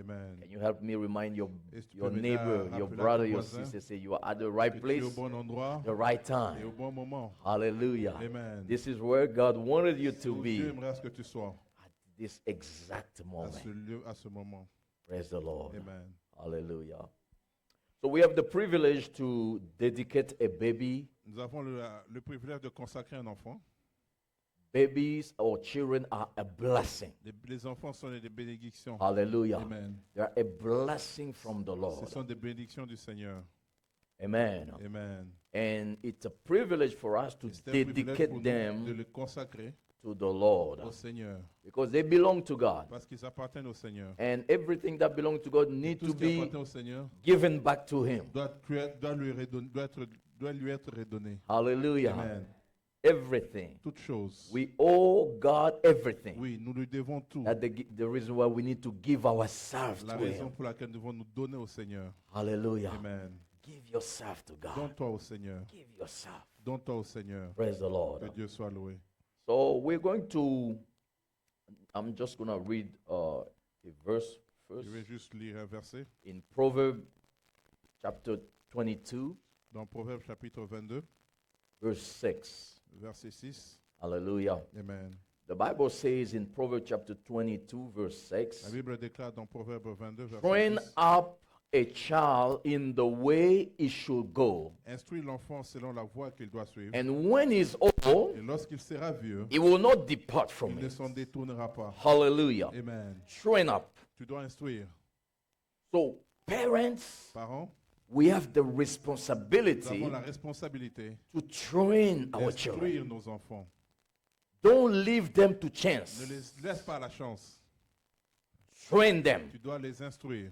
Amen. Can you help me remind your Et si tu your peux m'aider à neighbor, your rappeler à brother, ton your voisin sister, say you are at the right que tu es place, au bon endroit the right et au time. bon moment. Hallelujah. Amen. This is where God wanted you C'est to où Dieu be aimerait à ce que tu sois at this exact à moment. ce lieu, à ce moment. Praise the Lord. Amen. Hallelujah. So we have the privilege to dedicate a baby. Nous avons le privilège de consacrer un enfant. Babies or children are a blessing. Les enfants sont des bénédictions. Hallelujah. Amen. They are a blessing from the Ce Lord. sont des bénédictions du Seigneur. Amen. Amen. And it's a privilege for us to C'est un privilège pour dedicate nous de them les consacrer to the Lord au Seigneur because they belong to God. parce qu'ils appartiennent au Seigneur. And everything that belongs to God needs Tout to ce qui be appartient au Seigneur given back to Him. doit lui être redonné. Hallelujah. Amen. Everything. Toutes choses. We owe God everything. Oui, nous lui devons tout. That's the reason why we need to give ourselves La to raison Him. pour laquelle nous devons nous donner au Seigneur. Hallelujah. Amen. Give yourself to God. Donne-toi au Seigneur. Give yourself. Donne-toi au Seigneur. Praise the Lord. Que Dieu soit loué. So we're going to, I'm just going to read a verse first Je vais juste lire un verset in Proverbs chapter 22, dans Proverbe chapitre 22, verse 6. verset 6. Hallelujah. Amen. The Bible says in Proverbs chapter 22, verse La 6, Bible déclare dans Proverbe 22, verset train 6. up a child in the way he should go, Instruis l'enfant selon la voie qu'il doit suivre. and when he's old, Et lorsqu'il sera vieux, he will not depart il from ne it. s'en détournera pas. Hallelujah. Amen. Train up. Tu dois instruire. So, parents, Parents, we have the nous responsibility avons la responsabilité to train our children. d'instruire nos enfants. Don't leave them to Ne chance. les laisse pas à la chance. Train them. Tu dois les instruire.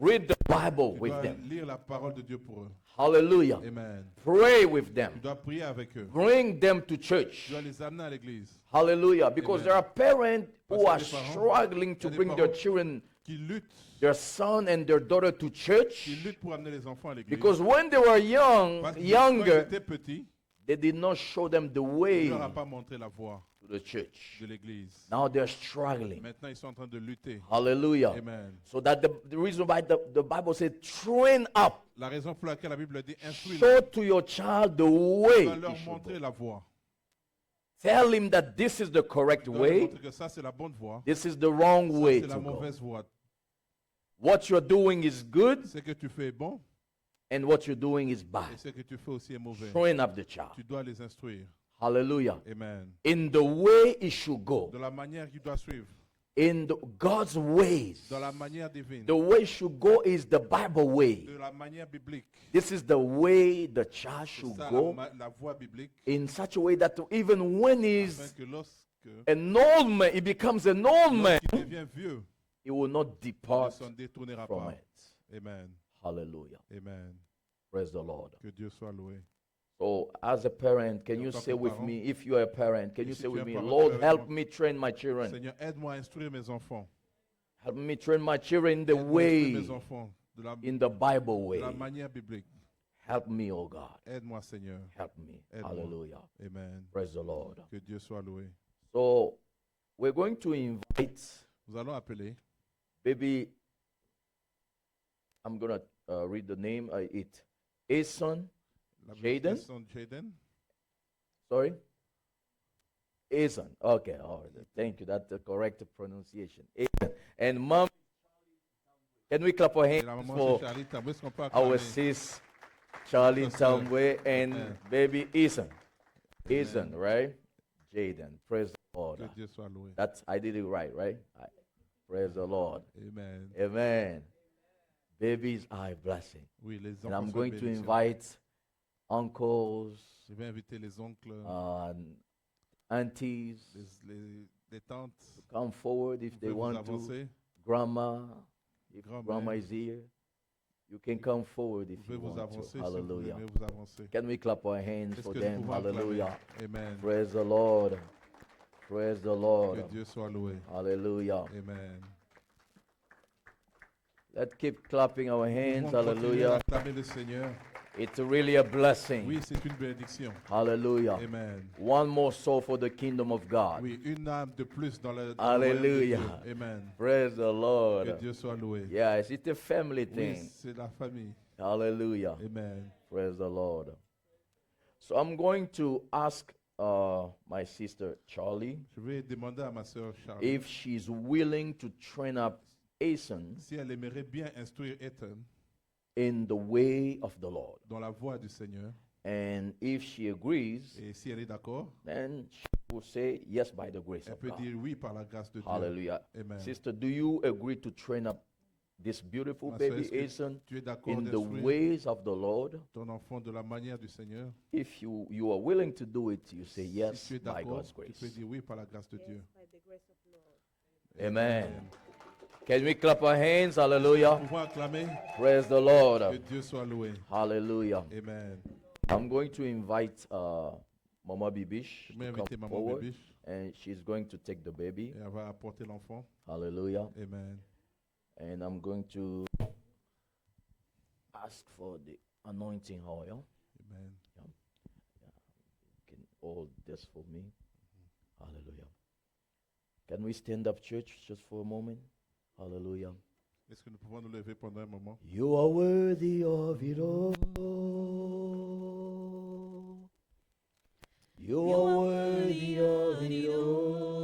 Read the Bible Tu with dois them. lire la parole de Dieu pour eux. Hallelujah. Amen. Pray with Tu them. dois prier avec eux. Bring them to Tu church. dois les amener à l'église. Hallelujah. Because Amen. there are parents who are Parce qu'il y a des parents- struggling to il y a des bring their parents children, Qui luttent, their son and their daughter to qui church. luttent pour amener les enfants à l'église. Because when they were Parce que quand ils younger, étaient petits, they did not show them the Dieu way ne leur a pas montré la voie to the church. de l'église. Now they're struggling. Maintenant, ils sont en train de lutter. Hallelujah. Amen. So that the reason why the Bible says train up. La raison pour laquelle la Bible dit instruis Show to your child the tu way dois he leur should montrer go. la voie. Tell him that this is the correct Tu dois leur way, montrer que ça, c'est la bonne voie. this is the wrong Ça, way c'est la to go. mauvaise voie. What you're doing is good Ce que tu fais est bon and what you're doing is et bad. ce que tu fais aussi est mauvais. Train up the child. Tu dois les instruire. Hallelujah. Amen. In the way he should go. De la manière qu'il doit suivre. In God's ways. Dans la manière divine. The way he should go is the Bible way. De la manière biblique. This is the way the child C'est should ça go la voie biblique. in such a way that even when Afin he's que lorsque an old man, he becomes an old man, lorsqu'il devient vieux, he will not il ne depart s'en détournera from pas. it. Amen. Hallelujah. Amen. Praise the Lord. Que Dieu soit loué. So, as a parent, can you En tant say que with parent, me, if you are a parent, can et you si say tu with es un me, parent, Lord, tu es help avec me train my children. Seigneur, aide-moi à instruire mes enfants. Help me train my children in the Aide-moi à instruire way, mes enfants in the Bible de way. la manière biblique. Help me, oh God. Aide-moi, Seigneur. Help me. Aide-moi. Hallelujah. Amen. Praise the Lord. Que Dieu soit loué. So, we're going to invite, Nous allons appeler. baby, I'm going to read the name, Ason, la Jaden? son Jaden. sorry? Ason. Okay, all right. Thank you. That's the correct pronunciation. Ason. And mom, can we clap our Et hands la maman, for c'est Charlie Tamboué. Est-ce qu'on peut our acclamer? sis, Charlie Notre sœur. Tambwe, and Amen. baby Ason. Amen. Ason, right? Jaden. Praise the Lord. Que Dieu soit loué. That's I did it right? Praise the Lord. Amen. Amen. Babies are a blessing. Oui, les And enfants I'm sont going une to bénédiction. invite uncles, Je vais inviter les oncles, aunties, les tantes, to come forward if vous they pouvez vous want to. avancer. Grandma, if Grand-mère. grandma is here, you can come forward if Vous pouvez you vous want avancer to. si vous Hallelujah. aimez vous avancer. Can we clap our hands Est-ce for que nous them? pouvons acclamer? Hallelujah. Amen. Praise the Lord. Praise the Lord. Que Dieu soit loué. Hallelujah. Amen. Let's keep clapping our Nous hands. pouvons continuer à Hallelujah. acclamer le Seigneur. It's really a blessing. Oui, c'est une bénédiction. Hallelujah. Amen. One more soul for the kingdom of God. Oui, une âme de plus dans le royaume de Hallelujah. Dieu. Amen. Praise the Que Lord. Dieu soit loué. Yes, it's a family Oui, thing. c'est la famille. Hallelujah. Amen. Praise the Lord. So I'm going to ask my sister Charlie Je vais demander à ma sœur Charlie if she's willing to train up Asen si elle aimerait bien instruire Ethan in the way of the Lord. dans la voie du Seigneur. And if she agrees, Et si elle est d'accord, then she will say yes by the grace elle of peut God. dire oui par la grâce de Dieu. Hallelujah. Amen. Sister, do you agree to train up this beautiful Ma sœur, baby est-ce que Asen tu es d'accord in the d'instruire ways of the Lord? ton enfant de la manière du Seigneur? If you are willing to do it, you say yes Si tu es by d'accord, God's tu grace. peux dire oui par la grâce de Dieu. By the grace of Lord. Amen. Can we clap our hands? Hallelujah. On va acclamer Praise the Lord. que Dieu soit loué. Hallelujah. Amen. I'm going to invite Mama Bibish Je vais to come inviter Maman forward, Bébiche and she's going to take the baby. et elle va apporter l'enfant. Hallelujah. Amen. And I'm going to ask for the anointing oil. Amen. You can hold this for me. Hallelujah. Can we stand up, church, just for a moment? Hallelujah. Est-ce que nous pouvons nous lever pendant un moment? You are worthy of it all. You are worthy of it all.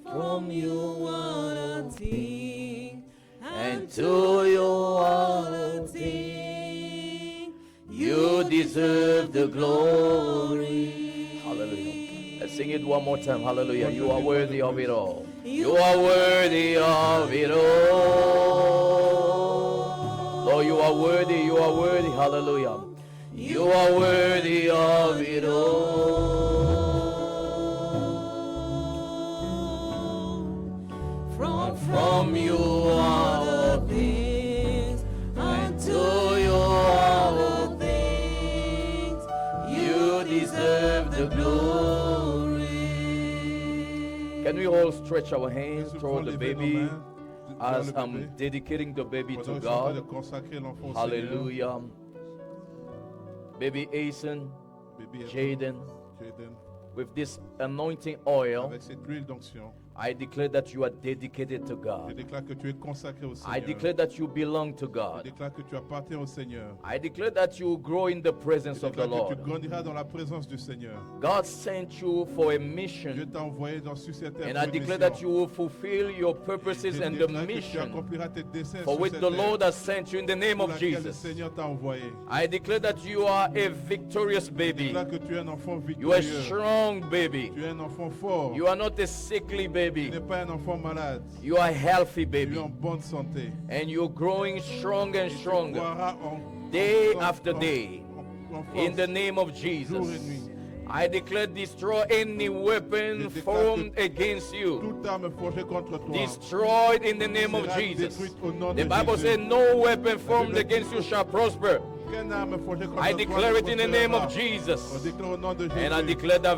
From you are a thing, And to you all a thing. you deserve the glory. Hallelujah. Let's sing it one more time. Hallelujah. You are worthy of it all. You are worthy of it all. Lord, you are worthy. You are worthy. Hallelujah. You are worthy of it all. From you are all things, and to you are all things. you deserve the glory. Can we all stretch our hands Est-ce qu'on toward the lever nos baby mains vers as le I'm bébé? dedicating the baby Pendant to que je suis en train de God? consacrer l'enfant au Seigneur. Hallelujah. Baby Asen, Bébé Jaden, Jaden, with this anointing oil, avec cette huile d'onction, I declare that you are dedicated to je God. déclare que tu es consacré au Seigneur. I declare that you belong to Je God. déclare que tu appartiens au Seigneur. I declare that you grow in the Je presence of the déclare que tu Lord. grandiras dans la présence du Seigneur. God sent you for a Dieu mission, t'a envoyé sur cette terre and pour I une declare mission. that you will fulfill your Je purposes and the déclare que tu mission accompliras tes desseins for sur which cette the terre Lord has sent you in the name pour of laquelle le Jesus. Seigneur t'a envoyé. I declare that you are a victorious Je baby. déclare que tu es un enfant You are a victorieux. strong baby. Tu es un enfant fort. You are not a sickly Tu baby. n'es pas un enfant malade. You are a healthy Tu es baby. en bonne santé. And you're growing strong and Tu stronger croiras day after day. en In the force. name of Jour et Jesus. nuit. I declare destroy any weapon Je déclare formed que against you. Toute arme forgée contre toi Destroyed in the name of sera Jesus. détruite au nom The de Bible Jésus. says, no weapon formed against you shall prosper. Aucune arme forgée contre I toi declare ne it in the name of prospérera. On Jesus. déclare au nom de Jésus. And I declare that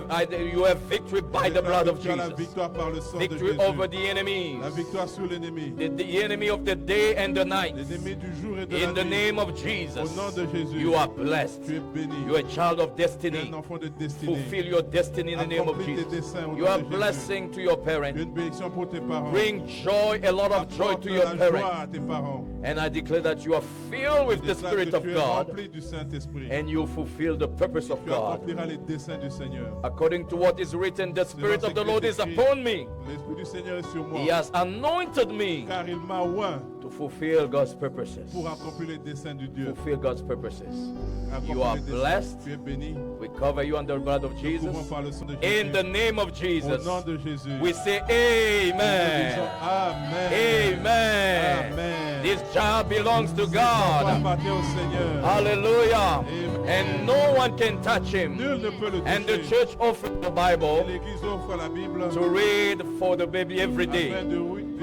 you have victory by the blood of Tu as la Jesus. victoire par le sang de Victory Jésus. over the enemies. La victoire sur l'ennemi. The enemy of the day and the night. L'ennemi du jour et de In la the nuit. name of Jesus. Au nom de Jésus. You are blessed. Tu es béni. You are a child of Tu es destiny. un enfant de destinée. Fulfill your destiny in the name of Accomplis tes Jesus. desseins au You nom are de Jésus. blessing to your Tu es parents. une bénédiction pour tes parents. Bring joy, a lot of joy Apporte to your la joie parents. à tes parents. And I declare that you are filled with the Déclare Spirit que of tu es God rempli du Saint-Esprit. and you fulfill the purpose of Tu God. accompliras les desseins du Seigneur. According to what is written, the Spirit of the Lord is upon me. L'Esprit du Seigneur est sur moi. He has anointed me Car il m'a oint to fulfill God's purposes. pour accomplir les desseins de Dieu. Fulfill God's purposes. Accomplir You are les desseins. blessed. Tu es béni. We cover you under the blood of Nous Jesus. couvrons par le sang de In the Jésus. name of Au Jesus, nom de Jésus. we say Nous disons amen. Amen. Amen. Amen. This child belongs to Cet enfant God. appartient au Seigneur. Hallelujah. Amen. And no one can touch him. Nul ne peut le And the toucher. church offers the Et Bible l'Église offre la Bible to read for the baby every day. afin de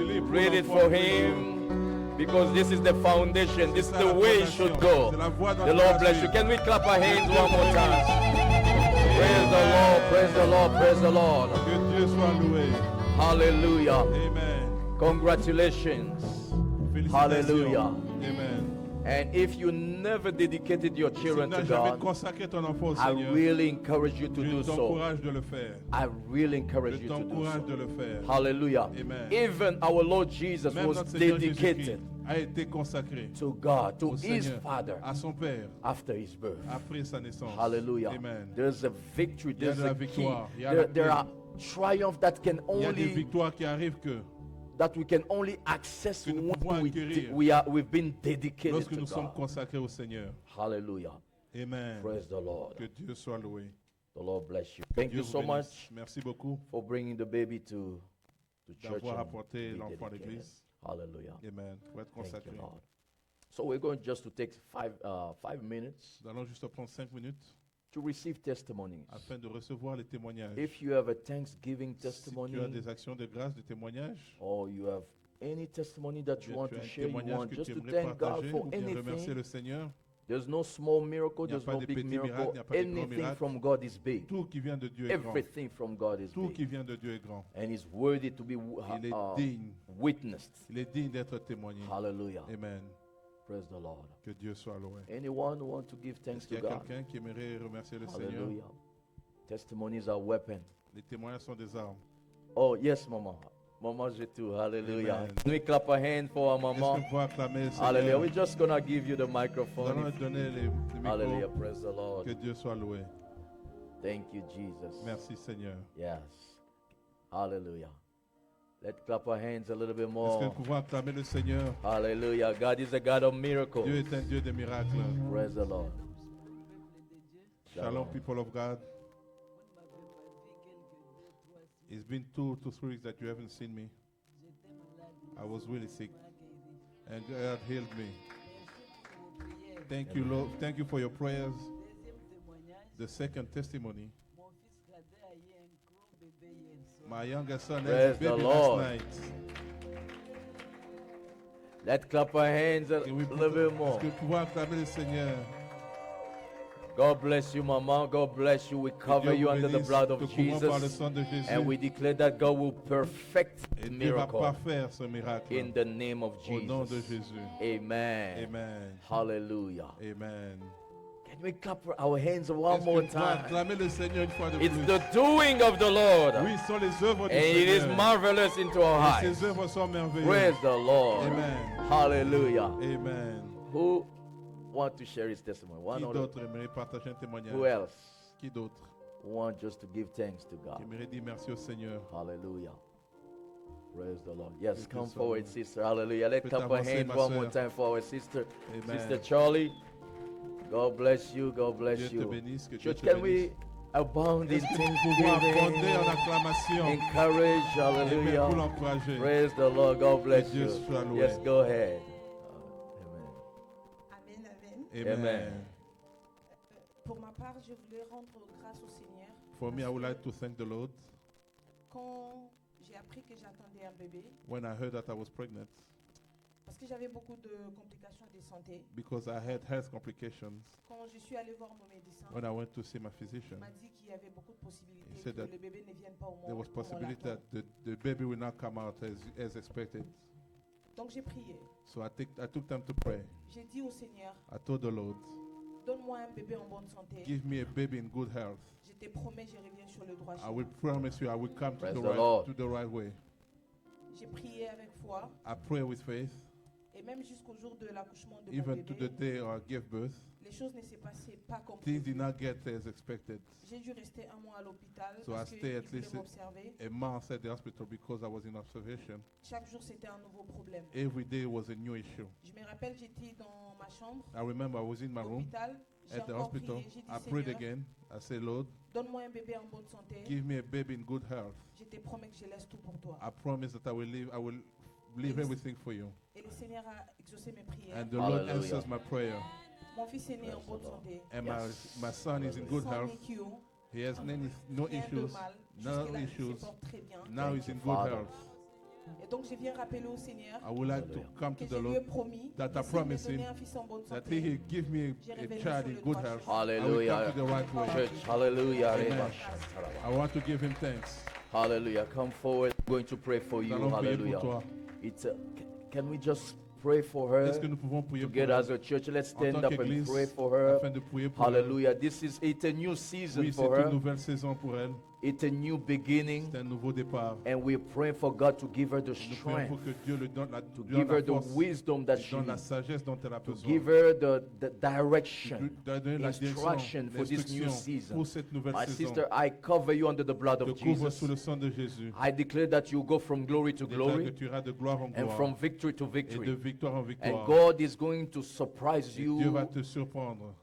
lire pour Read it l'enfant. for him because this is the foundation. This is the way it should go. C'est la voie dans The Lord bless you. Can we clap our hands one more time? Praise the Lord, praise the Lord, praise the Lord. Que Dieu soit loué. Hallelujah. Amen. Congratulations. Félicitations. Hallelujah. Amen. And if you never dedicated your Si tu children n'as to jamais God, consacré ton enfant au I Seigneur, really encourage you to je do so. t'encourage de le faire. I really encourage Je you to do t'encourage so. de le faire. Hallelujah. Amen. Even our Lord Jesus Même was notre Seigneur dedicated Jésus-Christ a été consacré to God, to au his Seigneur, Father à son Père, after his birth. après sa naissance. Hallelujah. Amen. There's a victory, Il y a there's de la a key. victoire, il y a There, la there clé. are triumphs that can Il y a des only victoires qui arrivent that we can only access que nous when pouvons acquérir we've been dedicated lorsque to nous sommes God. consacrés au Seigneur. Hallelujah. Amen. Praise the Lord. Que Dieu soit loué. The Lord bless you. Thank Dieu you vous so bénisse. much Merci beaucoup for bringing the baby to church. d'avoir and apporté be l'enfant à dedicated. l'église. Hallelujah. Amen. Pour être Thank consacré. you, Lord. So we're going just to take 5 minutes Nous allons juste prendre 5 minutes to receive testimonies. afin de recevoir les témoignages. If you have a Thanksgiving Si tu as testimony des actions de grâce, des témoignages, or you have any testimony that you bien want tu to as un share, you témoignage want que just tu to aimerais thank God partager for ou bien remercier anything. le Seigneur, There's no small miracle, Il n'y a there's pas no de big petits miracle. miracles, il n'y a pas de grands Anything miracles. from God is big. tout qui vient de Dieu est grand. Everything from God is Tout qui big. vient de Dieu est grand. And He's worthy to be Il est digne. witnessed. Il est digne d'être témoigné. Hallelujah. Amen. Praise the Lord. Que Dieu soit loué. Anyone who wants to give thanks Est-ce qu'il to y a God? quelqu'un qui aimerait remercier le Seigneur? Hallelujah. Testimonies are weapon. Les témoignages sont des armes. Oh, yes, Mama. Mama, je too. Hallelujah. Amen. Can we clap our hands for our Est-ce Mama? qu'on peut acclamer le Hallelujah. Seigneur? We're just going to give you the Nous allons microphone. lui donner le Hallelujah. micro. Praise the Lord. Que Dieu soit loué. Thank you, Jesus. Merci Seigneur. Yes. Hallelujah. Let's clap our hands a little bit Est-ce que more. nous pouvons acclamer le Seigneur? Hallelujah. God is a God of miracles. Dieu est un Dieu de miracles. Praise the Lord. Shalom, people of God. It's been 2 to 3 weeks that you haven't seen me. I was really sick, and God healed me. Thank you, Lord. Thank you for your prayers. The second testimony, my youngest son had a Praise the baby Lord. last night. Let's clap our hands a Can we little bit Est-ce more. que nous pouvons acclamer le Seigneur? God bless you, Mama. God bless you. We Que cover Dieu you vous under the bénisse. blood Te of couvrons par le Jesus. sang de Jésus. And we declare that God will perfect Et the Dieu va miracle parfaire ce miracle. in the name of Au nom de Jesus. Jésus. Amen. Amen. Hallelujah. Amen. Can we clap our hands one Est-ce more que nous pouvons time? acclamer le Seigneur une fois de It's plus? the doing of the Lord. Oui, ce sont les œuvres du And it is Seigneur. marvelous into our Et eyes. ces œuvres sont merveilleuses. Praise the Lord. Amen. Hallelujah. Amen. Who want to share his testimony? One Qui or d'autre aimerait partager un témoignage? who else Qui d'autre want just to give thanks to qui God? aimerait dire merci au Seigneur? Hallelujah. Praise the Lord. Yes, Dieu te come salue. forward, sister. Hallelujah. Let's Peux clap our t'avancer, hands ma one more sœur. time for our sister. Amen. Sister Charlie. God bless you. God bless Dieu te you. bénisse, que Dieu Church, te can bénisse. we abound in Est-ce que nous pouvons abonder en thanksgiving? acclamation? Encourage. Amen. Pour Hallelujah. l'encourager. Praise the Lord. God bless Dieu you. soit loué. Yes, go ahead. Amen, amen. Amen. Amen. Pour ma part, je voulais rendre grâce au Seigneur. For me, I would like to thank the Lord. Quand j'ai appris que j'attendais un bébé, When I heard that I was pregnant, parce que j'avais beaucoup de complications de santé, because I had health complications, quand je suis allée voir mon médecin, when I went to see my il physician, m'a dit qu'il y avait beaucoup de possibilités He que said that le bébé ne vienne pas au monde. there was comme on possibility l'attend. that the baby will not come out as expected. Donc j'ai prié. So I took time to pray. J'ai dit au Seigneur, I told the Lord, donne-moi un bébé en bonne santé. give me a baby in good health. Je te promets, je reviens sur le droit I chemin. will promise you I will come Praise to the Lord. the right way. J'ai prié avec foi I pray with faith, et même jusqu'au jour de l'accouchement de mon even to the bébé, day I gave birth. les choses ne s'est passées pas comme Things prévu. did not get as expected. J'ai dû rester un mois à l'hôpital So parce I stayed qu'il at voulait least m'observer. a month at the hospital because I was in observation. Chaque jour, c'était un nouveau problème. Every day was a new issue. Je me rappelle, j'étais dans ma chambre, I remember I was in my à room l'hôpital. J'ai at the encore hospital. prié. J'ai dit, I prayed Seigneur, again. I said, Lord, donne-moi un bébé en bonne santé. give me a baby in good health. Je te promets que je laisse tout pour toi. I promise that I will leave everything for you. Et le Seigneur a exaucé mes prières. And the Lord Hallelujah. answers my prayer. Mon fils est né en Praise bonne the Lord. santé. And my son is in good Sans health. NICU, He has no rien de issues. mal. No Jusque-là, il se issues. porte très bien. Now he's in good Father. health. Et donc, je viens rappeler au Seigneur I would like to Hallelujah. come que to je the lui ai Lord promis that I que s'il me promise donnait him un fils en bonne that santé, he will give me a child in good health. I will Hallelujah. come to the right way. Church, hallelujah. Amen. I want to give him thanks. Hallelujah. Come forward. I'm going to pray for you. Nous allons prier pour Hallelujah. toi. It's can we just pray for her Est-ce que nous pouvons prier pour together elle as a church? Let's en stand tant up and qu'Église pray for her. afin de prier pour elle? Hallelujah. It's a new season Oui, c'est for une her. nouvelle saison pour elle. It's a new beginning. C'est un nouveau départ. And we're praying for God to give her the Nous prions strength, pour que Dieu lui donne la, to lui donne give la her the force, wisdom that lui she donne la needs, sagesse dont elle a to besoin. give her the Lui direction, donner la direction, instruction for this new l'instruction season. pour cette nouvelle My saison. sister, I cover you under the blood Te of couvre Jesus. sous le sang de Jésus. I declare that you go from glory to Déclare que glory tu iras de gloire en and gloire from victory to et de victory. victoire en And victoire. God is going to surprise Et Dieu va you te surprendre.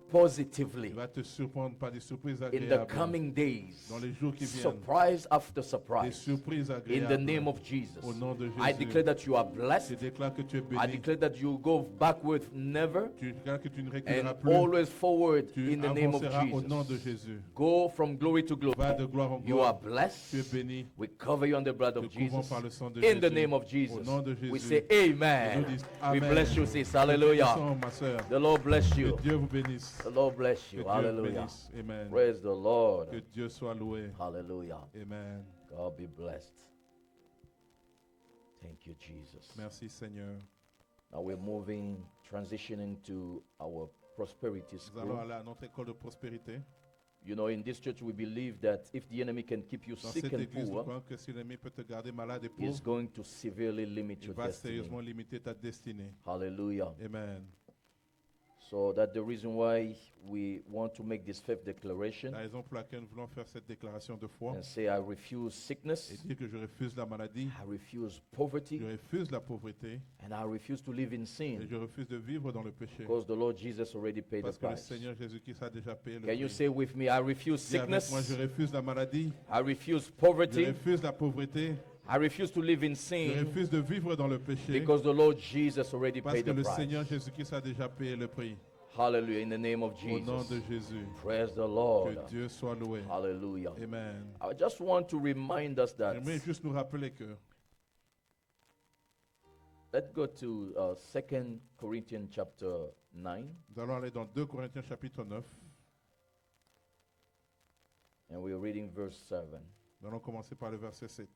positively Il va te surprendre par des surprises in the agréables. coming days. Dans les jours qui viennent. Surprise after Des surprise. surprises In agréables. the name of Jesus. Au nom de I Jésus. declare that you are Je blessed. déclare que tu es I béni. declare that you go backward never Tu déclares que tu ne reculeras and plus. always forward Tu in the name of avanceras au nom de Jesus. Jésus. Go from glory to glory. Va de gloire en You are gloire. Tu es blessed. béni. We cover you on the blood Te of couvrons Jesus. par le sang de In the Jésus. name of Au Jesus. nom de We Jésus. say amen. Nous disons We amen. bless you, sis. Que Dieu Hallelujah. descende, ma sœur. The Lord bless Que you. Dieu vous bénisse. The Lord bless Que you. Dieu vous Hallelujah. bénisse. Amen. Praise the Lord. Que Dieu soit loué. Hallelujah. Amen. God be blessed. Thank you, Jesus. Merci Seigneur. Now we're moving, transitioning to our prosperity Nous allons school. aller à notre école de prospérité. You know, in this church, we believe that if the enemy can keep you Dans sick cette and église, nous poor, croyons que si l'ennemi peut te garder malade et he's pauvre, going to severely limit il your va destiny. sérieusement limiter ta destinée. Hallelujah. Amen. So that's the reason why we want to make this fifth declaration La raison pour laquelle nous voulons faire cette déclaration de foi and say, I refuse et sickness, dire que je refuse la maladie, I refuse poverty, je refuse la pauvreté and I refuse to live in et sin je refuse de vivre dans le péché. because the Lord Jesus already paid the Parce que le price. Seigneur Jésus-Christ a déjà payé le Can you prix. say with me, I refuse Dis avec moi, je sickness, refuse la maladie, I refuse je poverty, refuse la pauvreté, I refuse to live in je sin refuse de vivre dans le péché because the Lord Jesus already parce paid que the le price. Seigneur Jésus-Christ a déjà payé le prix. Hallelujah, in the name of Au nom Jesus. de Jésus, Praise the que Lord. Dieu soit loué. Hallelujah. Amen. I just want to remind us that, J'aimerais juste nous rappeler que let's go to 2 Corinthians chapter 9, nous allons aller dans 2 Corinthiens chapitre 9. and we're reading verse 7. Nous allons commencer par le verset 7.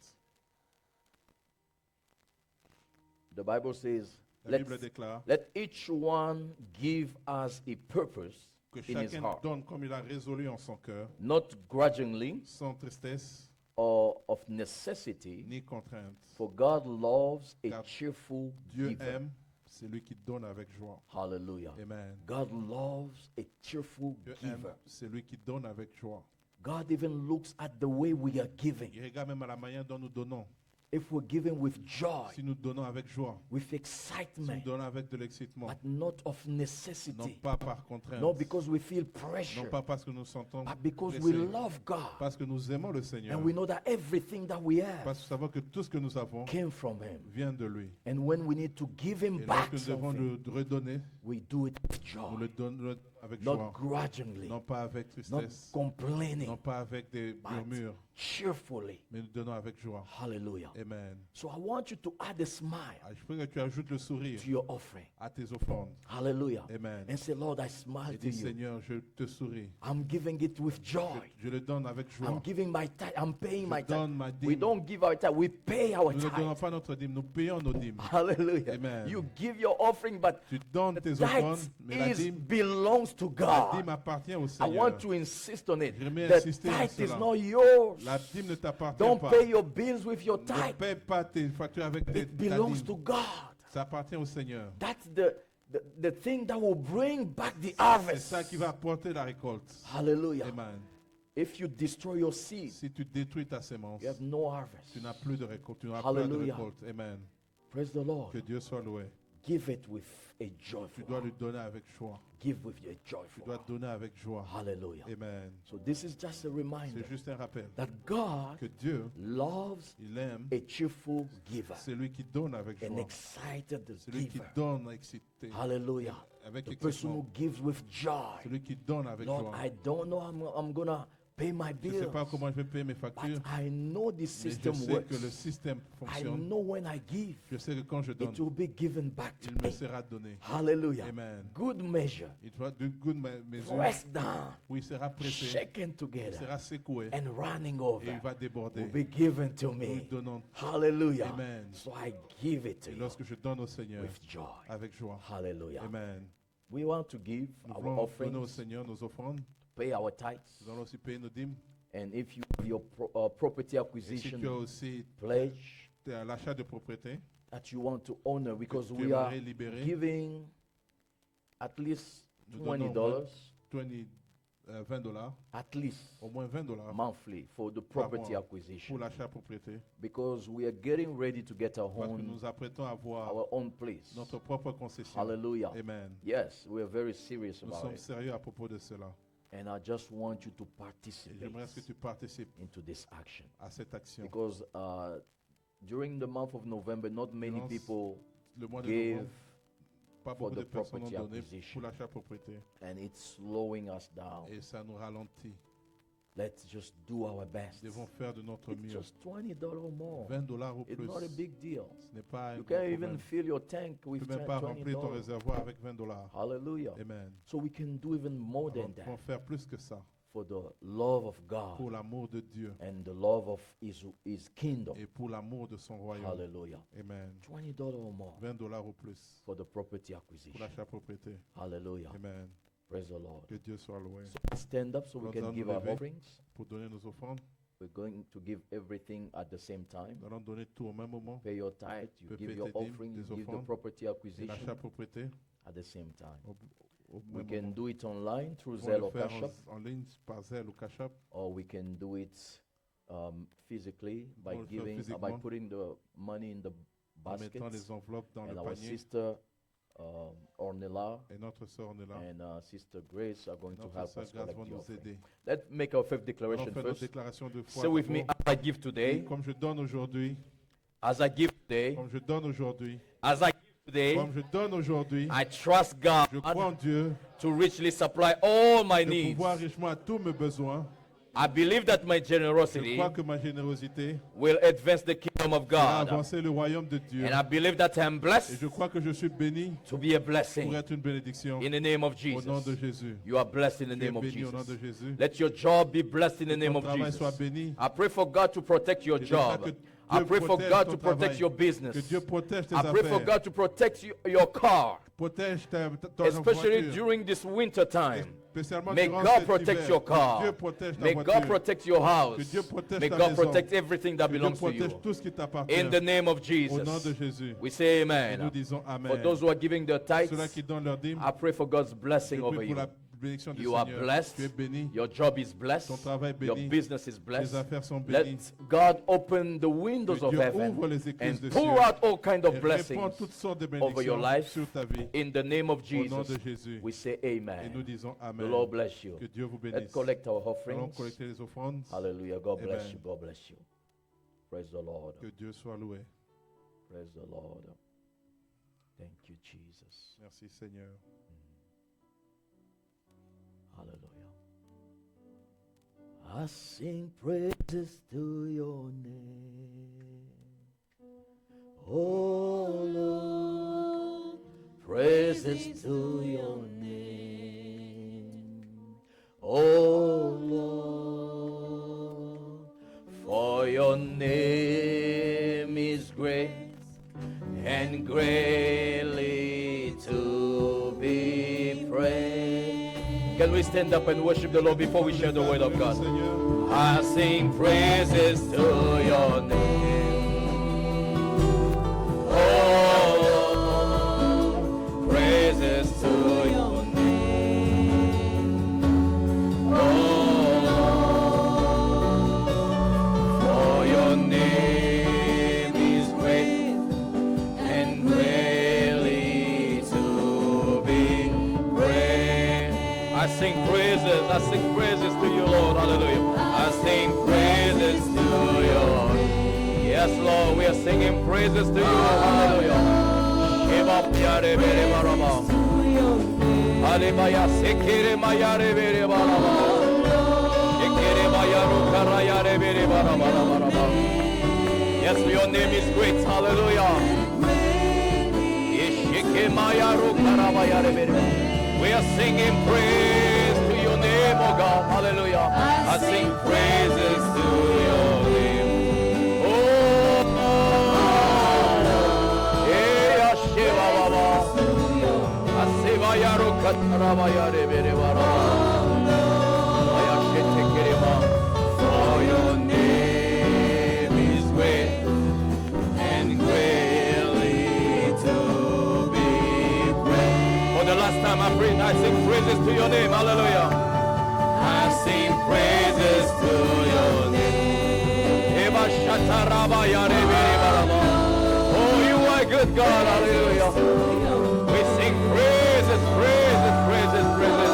The Bible says, La Bible let déclare each one give us a purpose que in his chacun heart, donne comme il a résolu en son cœur, not grudgingly sans tristesse or of necessity, ni contrainte. for God loves a Car cheerful Dieu giver. aime celui qui donne avec joie. Hallelujah. Amen. God loves a cheerful Dieu aime giver. celui qui donne avec joie. God even looks at the way we are giving. Il regarde même à la manière dont nous donnons. If we're giving with joy, Si nous donnons avec joie, with si nous excitement, donnons avec de l'excitement, but not of non necessity, pas par contrainte, not because we feel non pressure, pas parce que nous sentons but because we pressés, love God parce que nous aimons le Seigneur, and we know that everything that we have parce que nous savons que tout ce que nous avons came from Him. vient de lui. And when we need to give Him Et back lorsque nous devons something, le redonner, we do it with nous joy, le donnons avec not joie, grudgingly, non pas avec not tristesse, complaining, non pas avec des but murmures, cheerfully. mais nous donnons avec joie. Hallelujah. Amen. So I want you to add a smile Ah, je prie que tu ajoutes le sourire to your offering. à tes offrandes. Hallelujah. Amen. And say, Lord, I smile Et to dis, you. Seigneur, je te souris. I'm giving it with joy. Je le donne avec I'm joie. giving my tithe. I'm paying my Je donne tithe. ma We dîme. don't give our tithe. We pay our Nous ne donnons tithe. pas notre dîme, nous payons nos dîmes. Hallelujah. Amen. You give your offering, but Tu donnes tes tithe offrandes, mais la dîme, belongs to la dîme God. appartient au I Seigneur. want to insist on it. J'aimerais The insister à tithe is cela. not yours. La dîme ne t'appartient Don't pas. pay your bills with your Ne tithe. paie pas tes factures avec ta It belongs dîme. to God. Ça appartient au Seigneur. That's the thing that will bring back the C'est harvest. ça qui va apporter la récolte. Hallelujah. Amen. If you destroy your seed, Si tu détruis ta sémence, you have no harvest. tu n'as plus de récolte. Tu n'auras plus de Hallelujah. récolte. Amen. Praise the Lord. Que Dieu soit loué. Give it with a Tu joyful dois heart. lui donner avec joie. Give with a Tu joyful dois heart. donner avec joie. Hallelujah. Amen. So this is just a reminder C'est juste un rappel that God que Dieu, loves il aime a cheerful giver, celui qui donne avec an joie. excited Celui qui giver. donne excité. Hallelujah. Avec The person who excitement. gives with joy. Celui qui donne avec Lord, joie. I don't know how I'm gonna pay my Je ne sais bills. pas comment je vais payer mes But factures. I know this Mais je system sais works. que le système I fonctionne. know when I give, Je sais que quand je donne, it will be given back to il me me. sera donné. Hallelujah. Amen. Good measure, Il sera de good mesure pressed down, où il sera pressé, shaken il together, sera secoué and running et over il va déborder. will be given to Nous me. donnons. Hallelujah. Amen. So I give it to Et you lorsque je donne au Seigneur with joy. avec joie. Hallelujah. Amen. We want to give Nous our voulons donner au offerings, Seigneur nos offrandes. pay our tithes, Nous allons aussi payer nos dîmes. and if you have your property Et si tu as acquisition aussi pledge l'achat de propriété, that you want to honor, because tu we are aimerais libérer, giving at least nous donnons $20, 20, $20, at least au moins $20 monthly for the par property mois acquisition, pour l'achat de propriété. because we are getting ready to get Parce que nous our nous apprêtons à avoir own place. notre propre concession. Hallelujah. Amen. Yes, we are very serious Nous about sommes it. sérieux à propos de cela. And I just want you to Et participate j'aimerais que tu participes into this action. à cette action. Because during the month of November, not many Durant people Le mois de gave, novembre, pas for beaucoup the de personnes ont property donné acquisition. pour l'achat de propriété. and it's slowing us down. Et ça nous ralentit. Let's just do our best. Nous devons faire de notre It's mieux. just $20 or more. $20 ou It's plus. not a big deal. Ce n'est pas un You grand can't even problème. fill your tank Tu with ne peux même pas remplir ton $20. réservoir avec $20. Hallelujah. Amen. So we can do even more Alors, than nous pouvons that faire plus que ça for the love of God pour l'amour de Dieu and the love of His kingdom. et pour l'amour de son royaume. Hallelujah. Amen. $20 or more $20 ou plus for the property pour acquisition. l'achat de propriété. Hallelujah. Amen. Praise the Lord. Que Dieu soit loué. So let's stand up so we Nous can allons give nous our lever. offerings. Pour donner nos offrandes, We're going to give everything at the same time. nous allons donner tout au même moment. Pay your tithe, you Peux give payer your tes dîmes, offering, you tes give the offrandes, property Et acquisition l'achat de propriété at the same time. au We même can moment. do it online through Nous Zelle pouvons or le faire Cash App, en ligne par Zelle ou Cash App. or we can do it physically by On le fait by physiquement. putting the money in the En mettant baskets. les enveloppes dans And le our panier. sister Ornella Et notre sœur, on est là. and Sister Grace are going to Notre help sœur us Grâce collect va the nous offering. aider. Let's make our fifth Allons declaration faire notre first. déclaration de foi. Say with me, d'abord. as I give today, Comme je donne aujourd'hui, as I give today, comme je donne aujourd'hui, as I give today, comme je donne aujourd'hui, I trust God je crois en Dieu to richly supply all my de needs. pouvoir richement à tous mes besoins. I believe that my Je generosity crois que ma générosité will advance the kingdom of va God. avancer le royaume de Dieu. And I believe that I'm Et blessed je crois que je suis béni to be a pour blessing être une bénédiction in the name of au nom de Jesus. Jésus. You are blessed in the Tu es name of béni au nom de Jesus. Jésus. Let your job be blessed in the Que name ton of travail soit Jesus. béni. I pray for God to protect your Et je crois job. que I Dieu pray for protège God ton to protect travail. your business. Que Dieu protège tes I pray for affaires. God to protect your car, Protège ton especially voiture. during this winter time. Spécialement May durant God cet protect hiver. your Que car. Dieu protège ta May God voiture. protect your house. Que Dieu protège May ta God maison. protect everything that Que Dieu belongs to protège you. tout ce qui t'appartient. In the name of Au nom de Jesus. Jésus. We say Et nous amen. disons Amen. For those who are giving their tithes, Ceux-là qui donnent leur dîme, I pray for God's je blessing over prie pour you. la bénédiction du You are Seigneur. blessed. Tu es béni. Your job is blessed. Ton travail est Your béni. business is Tes blessed. affaires sont Let bénies. God open the windows Que of Dieu heaven ouvre les écluses and des pour cieux. out all kind Et of répand blessings toutes sortes de over your bénédictions life. sur ta vie. In the name of Au nom Jesus, de Jésus. we say Et nous amen. disons The Amen. Lord bless you. Que Dieu vous Let's bénisse. collect our Allons offerings. collecter les offrandes. Hallelujah. God bless Amen. you. God bless you. Praise the Lord. Que Dieu soit loué. Praise the Lord. Thank you, Jesus. Merci Seigneur. Hallelujah. I sing praises to your name. Oh Lord, praises to your name. Oh Lord, for your name is great and greatly to be praised. Can we stand up and worship the Lord before we share the word of God? Seigneur. I sing praises to your name. Oh Lord, praises to your name. Oh Lord, for your name is great and greatly to be praised. I sing praises to you, Lord, hallelujah. I sing praises to your name. Yes, Lord, we are singing praises to you, hallelujah. Shiva piyare bere baraba. Alebaya sekere mayare bere baraba. Ekere Yes, your name is great. Hallelujah. We are singing praise to your name, oh God. Hallelujah. I sing praises to your name. For your name is great and greatly to be praised. For the last time I sing praises to your name. Hallelujah. I sing praises to your name. Oh, you are good God. Hallelujah. We sing praises, praises, praises, praises.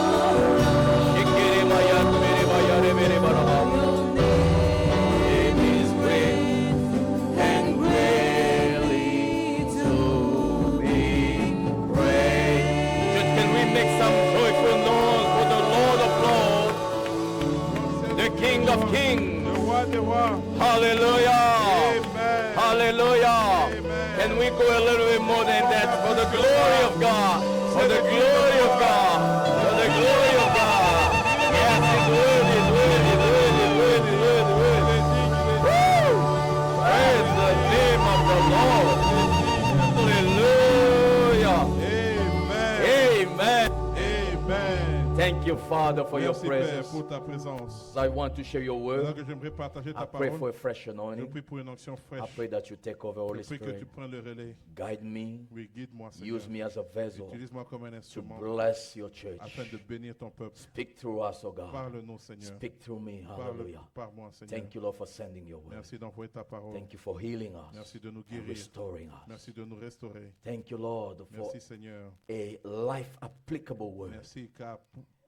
It is great and greatly to be praised. Just can we make some joyful noise for the Lord of Lords, the King of Kings? Hallelujah. Amen. Hallelujah. Amen. Can we go a little bit more than that for the glory of God? For the glory of God. For the glory of God. Yes, it's worthy, it's worthy, it's worthy, it's worthy, it's worthy, it's worthy. Woo! Praise the name of the Lord. Hallelujah. Amen. Amen. Amen. Thank you, Father, for your Merci Père presence. pour ta présence. I want to share your Alors word. que j'aimerais partager I ta pray for parole. a fresh Je anointing. prie pour une onction I fraîche. pray that you take over, Holy Je prie que tu Spirit. prennes le relais. Guide me. Oui, guide-moi, Seigneur. Use me as a vessel Utilise-moi comme un to instrument bless your church. afin de bénir ton peuple. Speak through us, oh God. Parle-nous, Seigneur. Speak through me. Parle Hallelujah. par moi, Seigneur. Thank you, Lord, for sending your word. Merci d'envoyer ta parole. Thank you for healing us Merci de nous and guérir. restoring us. Merci de nous restaurer. Thank you, Lord, for Merci, Seigneur. a life applicable word, Merci car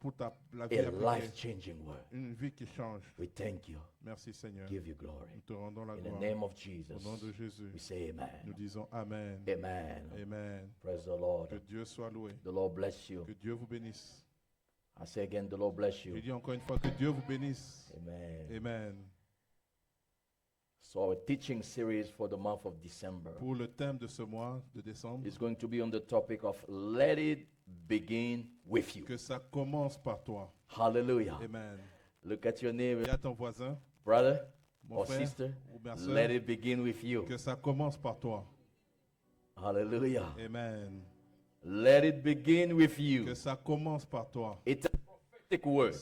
pour la vie a appliquée, life changing word. une vie qui change. We thank you. Merci, Seigneur. Give you glory. Nous te rendons la In the gloire. name of Au Jesus, nom de Jésus, we say nous amen. disons Amen. Amen. Amen. Praise the Lord. Que Dieu soit loué. The Lord bless you. Que Dieu vous bénisse. I say again, the Lord bless Je you. dis encore une fois que Dieu vous bénisse. Amen. Amen. So our teaching series for the month of December Pour le thème de ce mois de décembre, is going to be on the topic of let it begin with you. que ça commence par toi. Hallelujah. Amen. Look at your neighbor, Et à ton voisin, brother mon or frère sister. ou ma soeur, Let it begin with you. que ça commence par toi. Hallelujah. Amen. Let it begin with you. Que ça commence par toi. It's a prophetic word.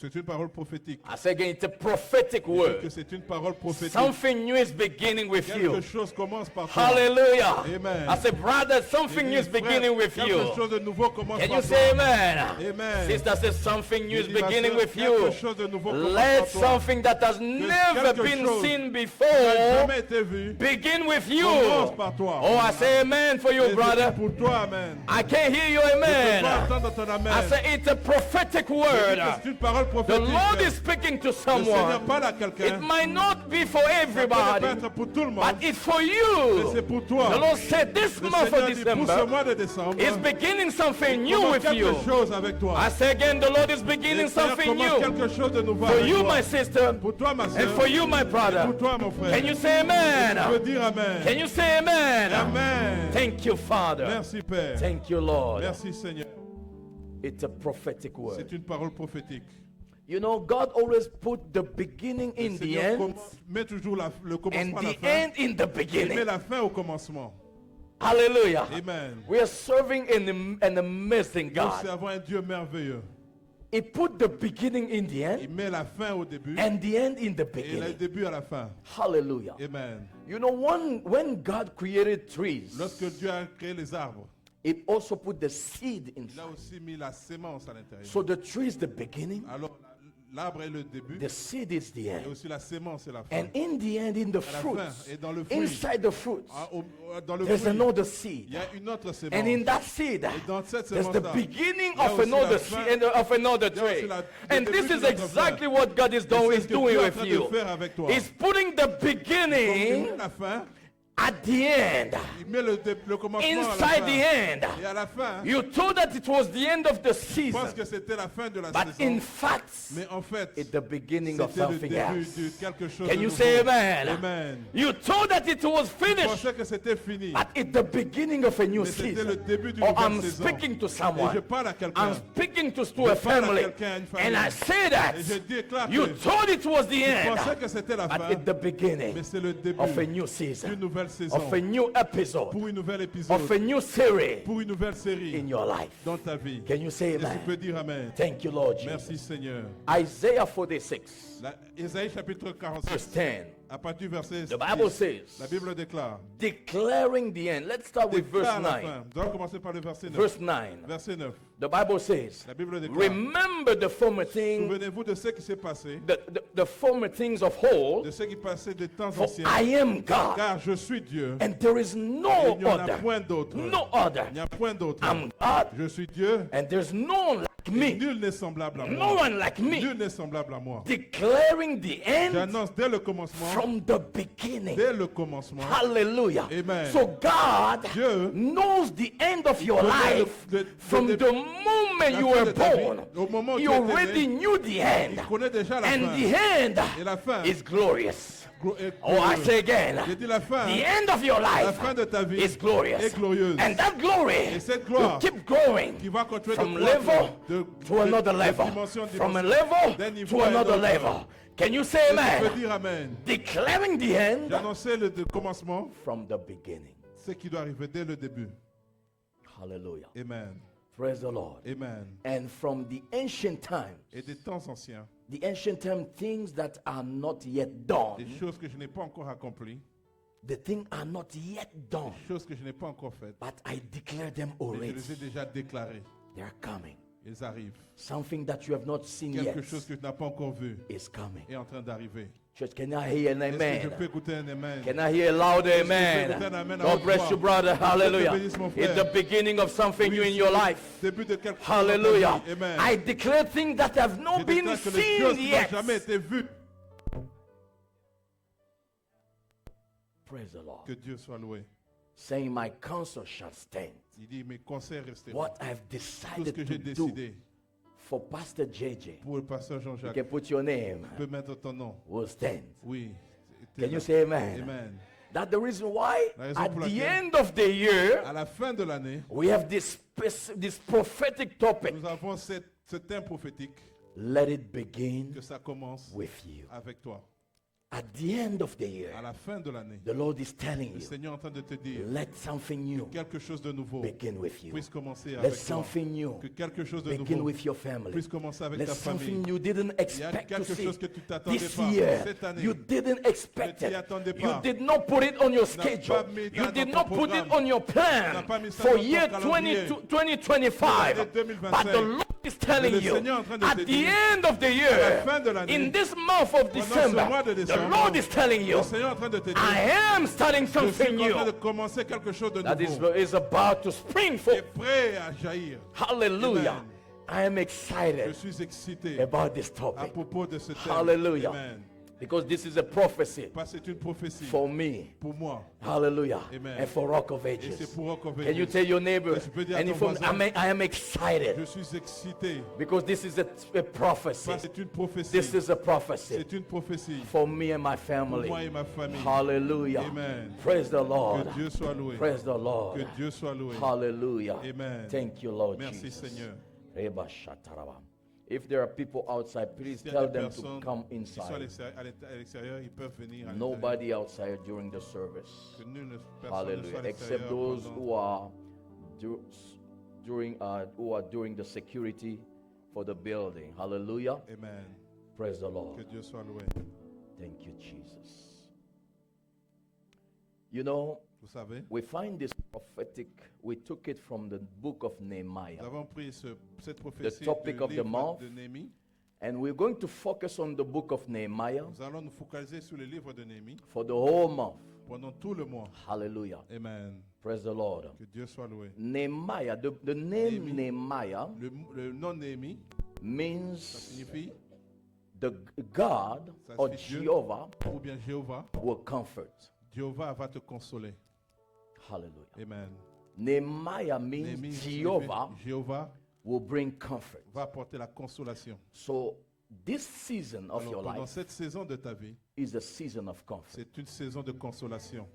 C'est une parole prophétique. I say again, it's a prophetic Que word. c'est une parole prophétique. Something new is beginning with Quelque you. chose commence par toi. Hallelujah. Amen. I say, brother, something new is Frère, beginning with quelque you. chose de nouveau commence Can par you toi. say amen? Amen. Sister says something new is Je dis, ma beginning sœur, with you. quelque chose de nouveau commence Let par toi. something that has never quelque been chose seen Ça n'a before jamais été vu. begin with you. Commence par toi. Oh, I say amen for Et you, je brother. dis pour toi, Amen. I can't hear you, Je peux amen. pas entendre ton Amen. I say it's a prophetic Je dis word. que c'est une parole The prophétique. Lord is speaking to Le Seigneur someone. parle à It quelqu'un. might not be for Ça peut ne pas everybody, être pour tout le monde. but it's for Mais you. c'est pour toi. The Lord said this Le month Seigneur of dit pour ce December mois de décembre, is beginning something new commence with quelque you. chose avec toi. I say again, the Lord is Le beginning Seigneur something commence new quelque chose de nouveau for avec you, toi. my sister, Pour toi, ma and soeur. for you, my Pour brother. toi, mon frère. Can you say Je veux amen? dire Amen. Can you say amen? Amen. Thank you, Father. Merci, Père. Thank you, Lord. Merci, Seigneur. It's a prophetic C'est word. une parole prophétique. You know, God always put the beginning Le in the Seigneur end met toujours le and commencement à la the fin. end in the Il met beginning. la fin au commencement. Hallelujah. Amen. We are serving an amazing Nous God. servons un Dieu merveilleux. He put the beginning in the end Il met la fin au début and the end in the et le beginning. début à la fin. Hallelujah. Amen. You know, when God created trees, Lorsque Dieu a créé les arbres, it also put the seed il a inside. aussi mis la sémence à l'intérieur. So the tree is the beginning, Alors, l'arbre est le début the seed is the et end. aussi la sémence est la fin. And in the end, in the À la fin, fruits, et dans le fruit, inside the fruits, dans le there's fruit, another il seed. y a une autre sémence. And in that seed, Et dans cette there's the sémence-là, beginning il y a of aussi another la seed fin, and of another il y a aussi tree. le And début this d'une is autre exactly fin. what God is Et doing, c'est is ce que doing Dieu est en with train de you. faire avec toi. He's putting the Comme beginning la fin at the end, Il met le commencement à la inside fin. the end, Et à la fin, you thought that it was the end of the je season, pense que c'était la fin de la but saison. in fact, Mais en fait, it's the beginning of c'était le something début else. de quelque chose Can de you nouveau. say amen? Amen. You thought that it was Je finished, pensais que c'était fini. but it's the beginning of a new Mais c'était le season. début d'une Oh, nouvelle I'm saison. speaking to Et je someone. parle à I'm quelqu'un. speaking to a Je parle à family. quelqu'un, à une famille. And I say that Et je déclare you que thought it was the je end, pensais que c'était la but fin. it's the beginning Mais c'est le début of a new d'une season, nouvelle saison. of a new episode, Pour une nouvelle épisode. of a new series Pour une nouvelle série in your life. dans ta vie. Can you say Et tu peux amen? dire Amen. Thank you, Lord Jesus. Merci Seigneur. Isaiah 46, Ésaïe chapitre verse 46. 10. À partir du verset The Bible 10, says, la Bible déclare. declaring the end. Let's start with verse Déclare la 9. fin. Nous allons commencer par le verset 9. Verse 9. Verset 9. The Bible says, La Bible déclare. remember the former things, Souvenez-vous de ce qui s'est passé, the former things of old, de ce qui passait des temps for anciens. I am God, Car je suis Dieu. and there is Et no il n'y en a other. point d'autre. No other. Il n'y a point d'autre. I'm God, Je suis Dieu. and there's no one like Et me. nul n'est semblable à No moi. one like me. Nul n'est semblable à moi. Declaring the end J'annonce dès le commencement. from the beginning. Dès le commencement. Hallelujah. Amen. So God Dieu knows the end of your connaît life le from début- the moment la you fin were de ta vie. born. Au moment où You tu étais already né, knew the end. il connaît déjà la And fin. the end Et la fin is glorious. est Oh, I glorieuse. say again. J'ai dit la fin. The end of your La life fin de ta vie is glorious. est glorieuse. And that glory Et cette will gloire keep growing qui va continuer from de level croître to another de level. dimension en From a dimension. level D'un niveau to à un another autre. level. Can you say Et tu peux amen? dire Amen. Declaring the end J'ai annoncé le commencement, from the beginning. ce qui doit arriver dès le début. Hallelujah. Amen. Praise the Lord. Amen. And from the ancient times, Et des temps anciens, the ancient time things that are not yet done, des choses que je n'ai pas encore accomplies, the things are not yet done, des choses que je n'ai pas encore faites, but I declare them mais je already. les ai déjà déclarées. They are coming. Ils arrivent. Something that you have not seen yet Quelque chose que tu n'as pas encore vu is coming. est en train d'arriver. Church, can I hear an Est-ce que je amen? peux écouter un Amen? Can I hear a louder Est-ce que je peux amen? écouter un amen à God haute bless voix? you, brother. Hallelujah. bénisse, mon It's frère. the beginning of something new Oui, in your c'est le life. début de quelque chose dans ta Hallelujah. vie. Amen. I declare things that have Je not been déclare que les choses seen qui n'ont yet. jamais été vues, Praise the Lord. que Dieu soit loué. Saying, my counsel shall stand. Il dit, mes conseils resteront. What I've Tout ce decided que to j'ai do décidé for Pastor JJ, pour le pasteur you Jean-Jacques, can put your name, tu peux mettre ton nom. will stand. Oui. Can you say amen? Amen. That's the reason why La raison at pour the laquelle- end of the year, À la fin de l'année, we have this prophetic topic. nous avons ce thème prophétique Let it begin que ça commence with you. avec toi. At the end of the year, À la fin de l'année, the Lord is telling le you, Seigneur est en train de te dire let something new quelque chose de nouveau begin with you. puisse commencer Let avec toi. something new Que quelque chose de begin nouveau with your family. puisse commencer avec Let ta something famille. you didn't Il y a expect to quelque see chose que tu t'attendais this pas year. cette année. You didn't expect Tu t'y it. attendais You pas. did not put it on your n'as pas schedule. mis You dans did ton not put it programme. on your Tu plan n'as pas mis ça for dans ton year calendrier. 2025. Pour l'année 2025. But the Lord is telling le you, Seigneur est en train de at te the dire, end of the la year, fin de l'année, in this month of ce December, mois de the décembre, Lord is telling you, le Seigneur est en train de te dire, I am starting je something suis en train de new commencer quelque chose de that nouveau. is about to spring Tu es forth. prêt à jaillir. Hallelujah. Amen. I am Je excited suis excité about this à topic propos de ce thème. Hallelujah. Amen. because this is a prophecy Parce que c'est une prophétie for me. pour moi. Hallelujah. Amen. And for Rock of Et Ages. c'est pour Rock of Can you Ages. tell your neighbor? Et tu peux dire à And ton if voisin, I am excited Je suis excité. because this is a prophecy. Parce que c'est une prophétie. This is a prophecy C'est une prophétie for me and my pour family. moi et ma famille. Hallelujah. Amen. Praise the Lord. Que Dieu soit loué. Praise the Lord. Que Dieu soit loué. Hallelujah. Amen. Thank you, Lord Merci Jesus. Seigneur. Reba shataraba. If there are people outside, please S'il y a tell des them to personnes come qui sont à inside. l'extérieur, ils peuvent venir à l'intérieur. Nobody outside during the service. Que nulle personne ne soit Hallelujah. à Except l'extérieur those pendant- who are doing the security for the building. Hallelujah. Amen. Praise the Que Lord. Dieu soit loué. Thank you, Jesus. You know, Vous savez, we find this prophetic, we took it from the book of nous Nehemiah. avons pris cette prophétie topic du of the livre month. de Néhémie. And we're going to focus on the book of Nehemiah Nous allons nous focaliser sur le livre de Néhémie for the whole month. pendant tout le mois. Hallelujah. Amen. Praise the Lord. Que Dieu soit loué. Nehemiah, the name Nehemi. Nehemiah Le nom Néhémie, ça means signifie, the God Ça or signifie Dieu. Jehovah ou bien Jéhovah, will comfort. Jéhovah va te consoler. Hallelujah. Amen. Nehemiah means Néhémie signifie Jehovah Jéhovah will bring comfort. va apporter la consolation. So this season of Alors, your pendant life cette saison de ta vie, is a season of comfort. c'est une saison de consolation.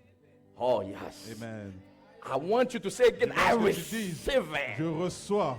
Oh yes. Amen. I want you to say again, I Je veux que tu dises, receive je it. reçois.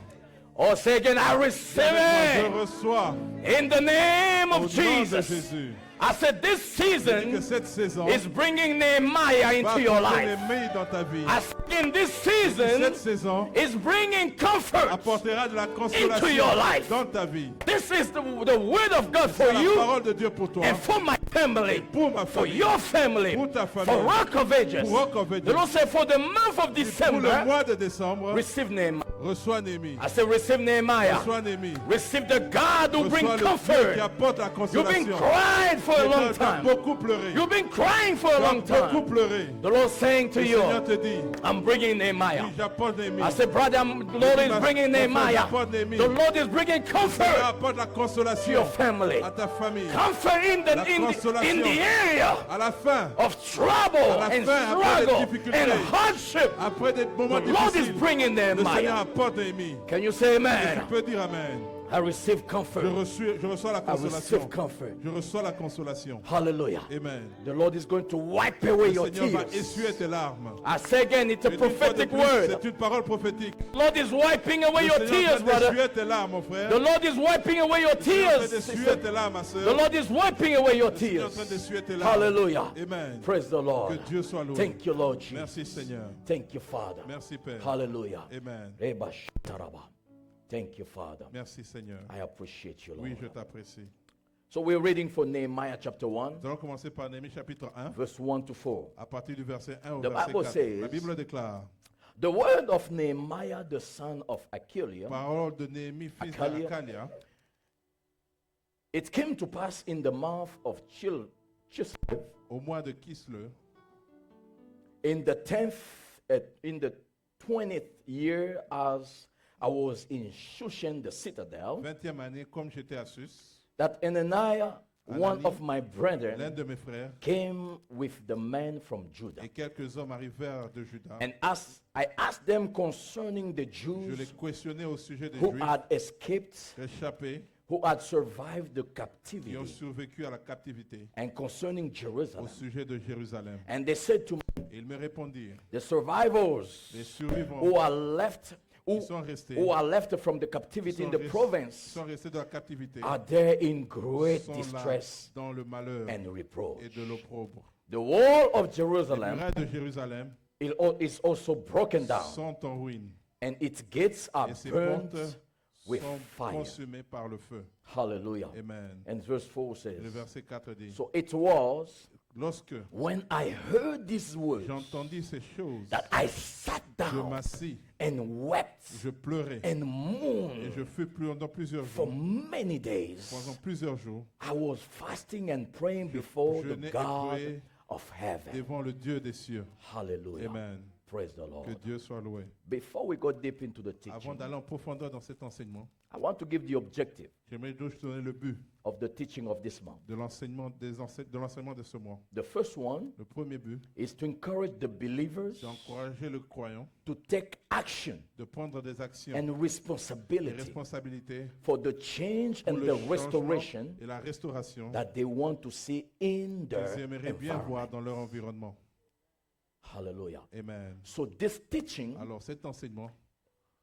Or say again, I receive Je it. reçois. In the name Au of nom de Jesus. Jésus. I said this Je dis que season cette saison is bringing Nehemiah va into your apporter life. les dans ta vie. I said in this Cette season saison is bringing comfort. apportera de la your consolation life. dans ta vie. This is the word of God for C'est la you parole de Dieu pour toi, and for my family, pour ma for famille, your family, pour ta for famille, Rock of Ages. pour Rock of The Ages. Lord said for the month of Pour le December, mois de décembre, receive Nehemiah. reçois Néhémie. I said receive Nehemiah. Reçois Néhémie. Receive the God who brings Reçois le Dieu comfort. qui apporte la You've been consolation. crying for a long Tu as time. beaucoup pleuré. You've been crying for a Tu as long beaucoup time. pleuré. The Lord saying to Le Seigneur you, te dit, I'm bringing Nehemiah. j'apporte Néhémie. I said, brother, the Lord is bringing Nehemiah. The Lord is bringing Seigneur comfort apporte la to consolation your family. à ta famille. Comfort in the, La in the, in consolation. the area À la fin, of trouble À la and fin, après des struggle difficultés. and hardship. après des moments The Lord is difficiles, bringing le Seigneur Nehemiah. apporte Néhémie. Can you say Tu amen? peux dire Amen. I receive comfort. Je reçois la I receive consolation. comfort. Je reçois la consolation. Hallelujah. Amen. The Lord is going to wipe away Le your Seigneur va tears. essuyer tes larmes. I say again, it's a Et une fois de prophetic plus, word. c'est une parole prophétique. The Lord is wiping away Le your Seigneur tears, va brother. essuyer tes larmes, mon frère. The Lord is wiping away your Le Seigneur va tears. essuyer sister. tes larmes, ma The soeur. Lord is wiping away your Le Seigneur est en tears. train d'essuyer tes larmes. Hallelujah. Amen. Praise the Lord. Que Dieu soit loué. Thank you, Lord Jesus. Merci, Seigneur. Thank you, Father. Merci, Père. Hallelujah. Amen. Reba shataraba. Thank you, Father. Merci, Seigneur. I appreciate you, Lord. Oui, je t'apprécie. So we're reading for Nehemiah chapter 1, Nous allons commencer par Néhémie chapitre 1, verse 1 to 4. à partir du verset 1 au The verset Bible 4. says- La Bible déclare, The word of Nehemiah, the son of Achaliah, parole de Néhémie, fils Achalia. d'Achalia, it came to pass in the month of Chislev, au mois de Kislev, in the 20th year, as I was in Shushan, the citadel, 20e année, comme j'étais à Sus, that Ananiah, one Anani, of my l'un brethren, de mes frères, came with the men from Judah. et quelques hommes arrivèrent de Juda. And as I asked them concerning the Je les Jews questionnais au sujet des who Juifs had escaped, échappés who had survived the qui ont captivity, survécu à la captivité, and concerning au Jerusalem. sujet de Jérusalem. And they said to me, Et ils me répondirent, the survivors les survivants who are left, qui sont restés, who are left from the captivity in the province sont restés dans la captivité, are there in great sont là distress dans le malheur and reproach. et de l'opprobre. The wall of Les Jerusalem murailles de Jérusalem is also broken down, sont en ruine and its gates are et ses burnt portes with sont fire. consumées par le feu. Hallelujah. Amen. And verse 4 says, Le verset 4 dit, so it was lorsque when I heard these words j'entendis ces choses, that I sat je down m'assis, and wept je pleurais and et mourned je fus pendant plusieurs for jours. many days. Pendant plusieurs jours, I was fasting and praying before the jeûnais et God priais of heaven. devant le Dieu des cieux. Hallelujah. Amen. Praise the Que Lord. Dieu soit loué. Before we go deep into the Avant teaching, d'aller en profondeur dans cet enseignement, I want to give the objective j'aimerais juste donner le but of the teaching of this month. de l'enseignement de l'enseignement de ce mois. The first one Le premier but, is to encourage the believers c'est encourager le croyant to take action de prendre des actions and et responsibility responsabilités for the change pour and le the changement restoration et la restauration that they want to see in qu'ils their aimeraient bien voir environment. dans leur environnement. Hallelujah. Amen. So this teaching Alors cet enseignement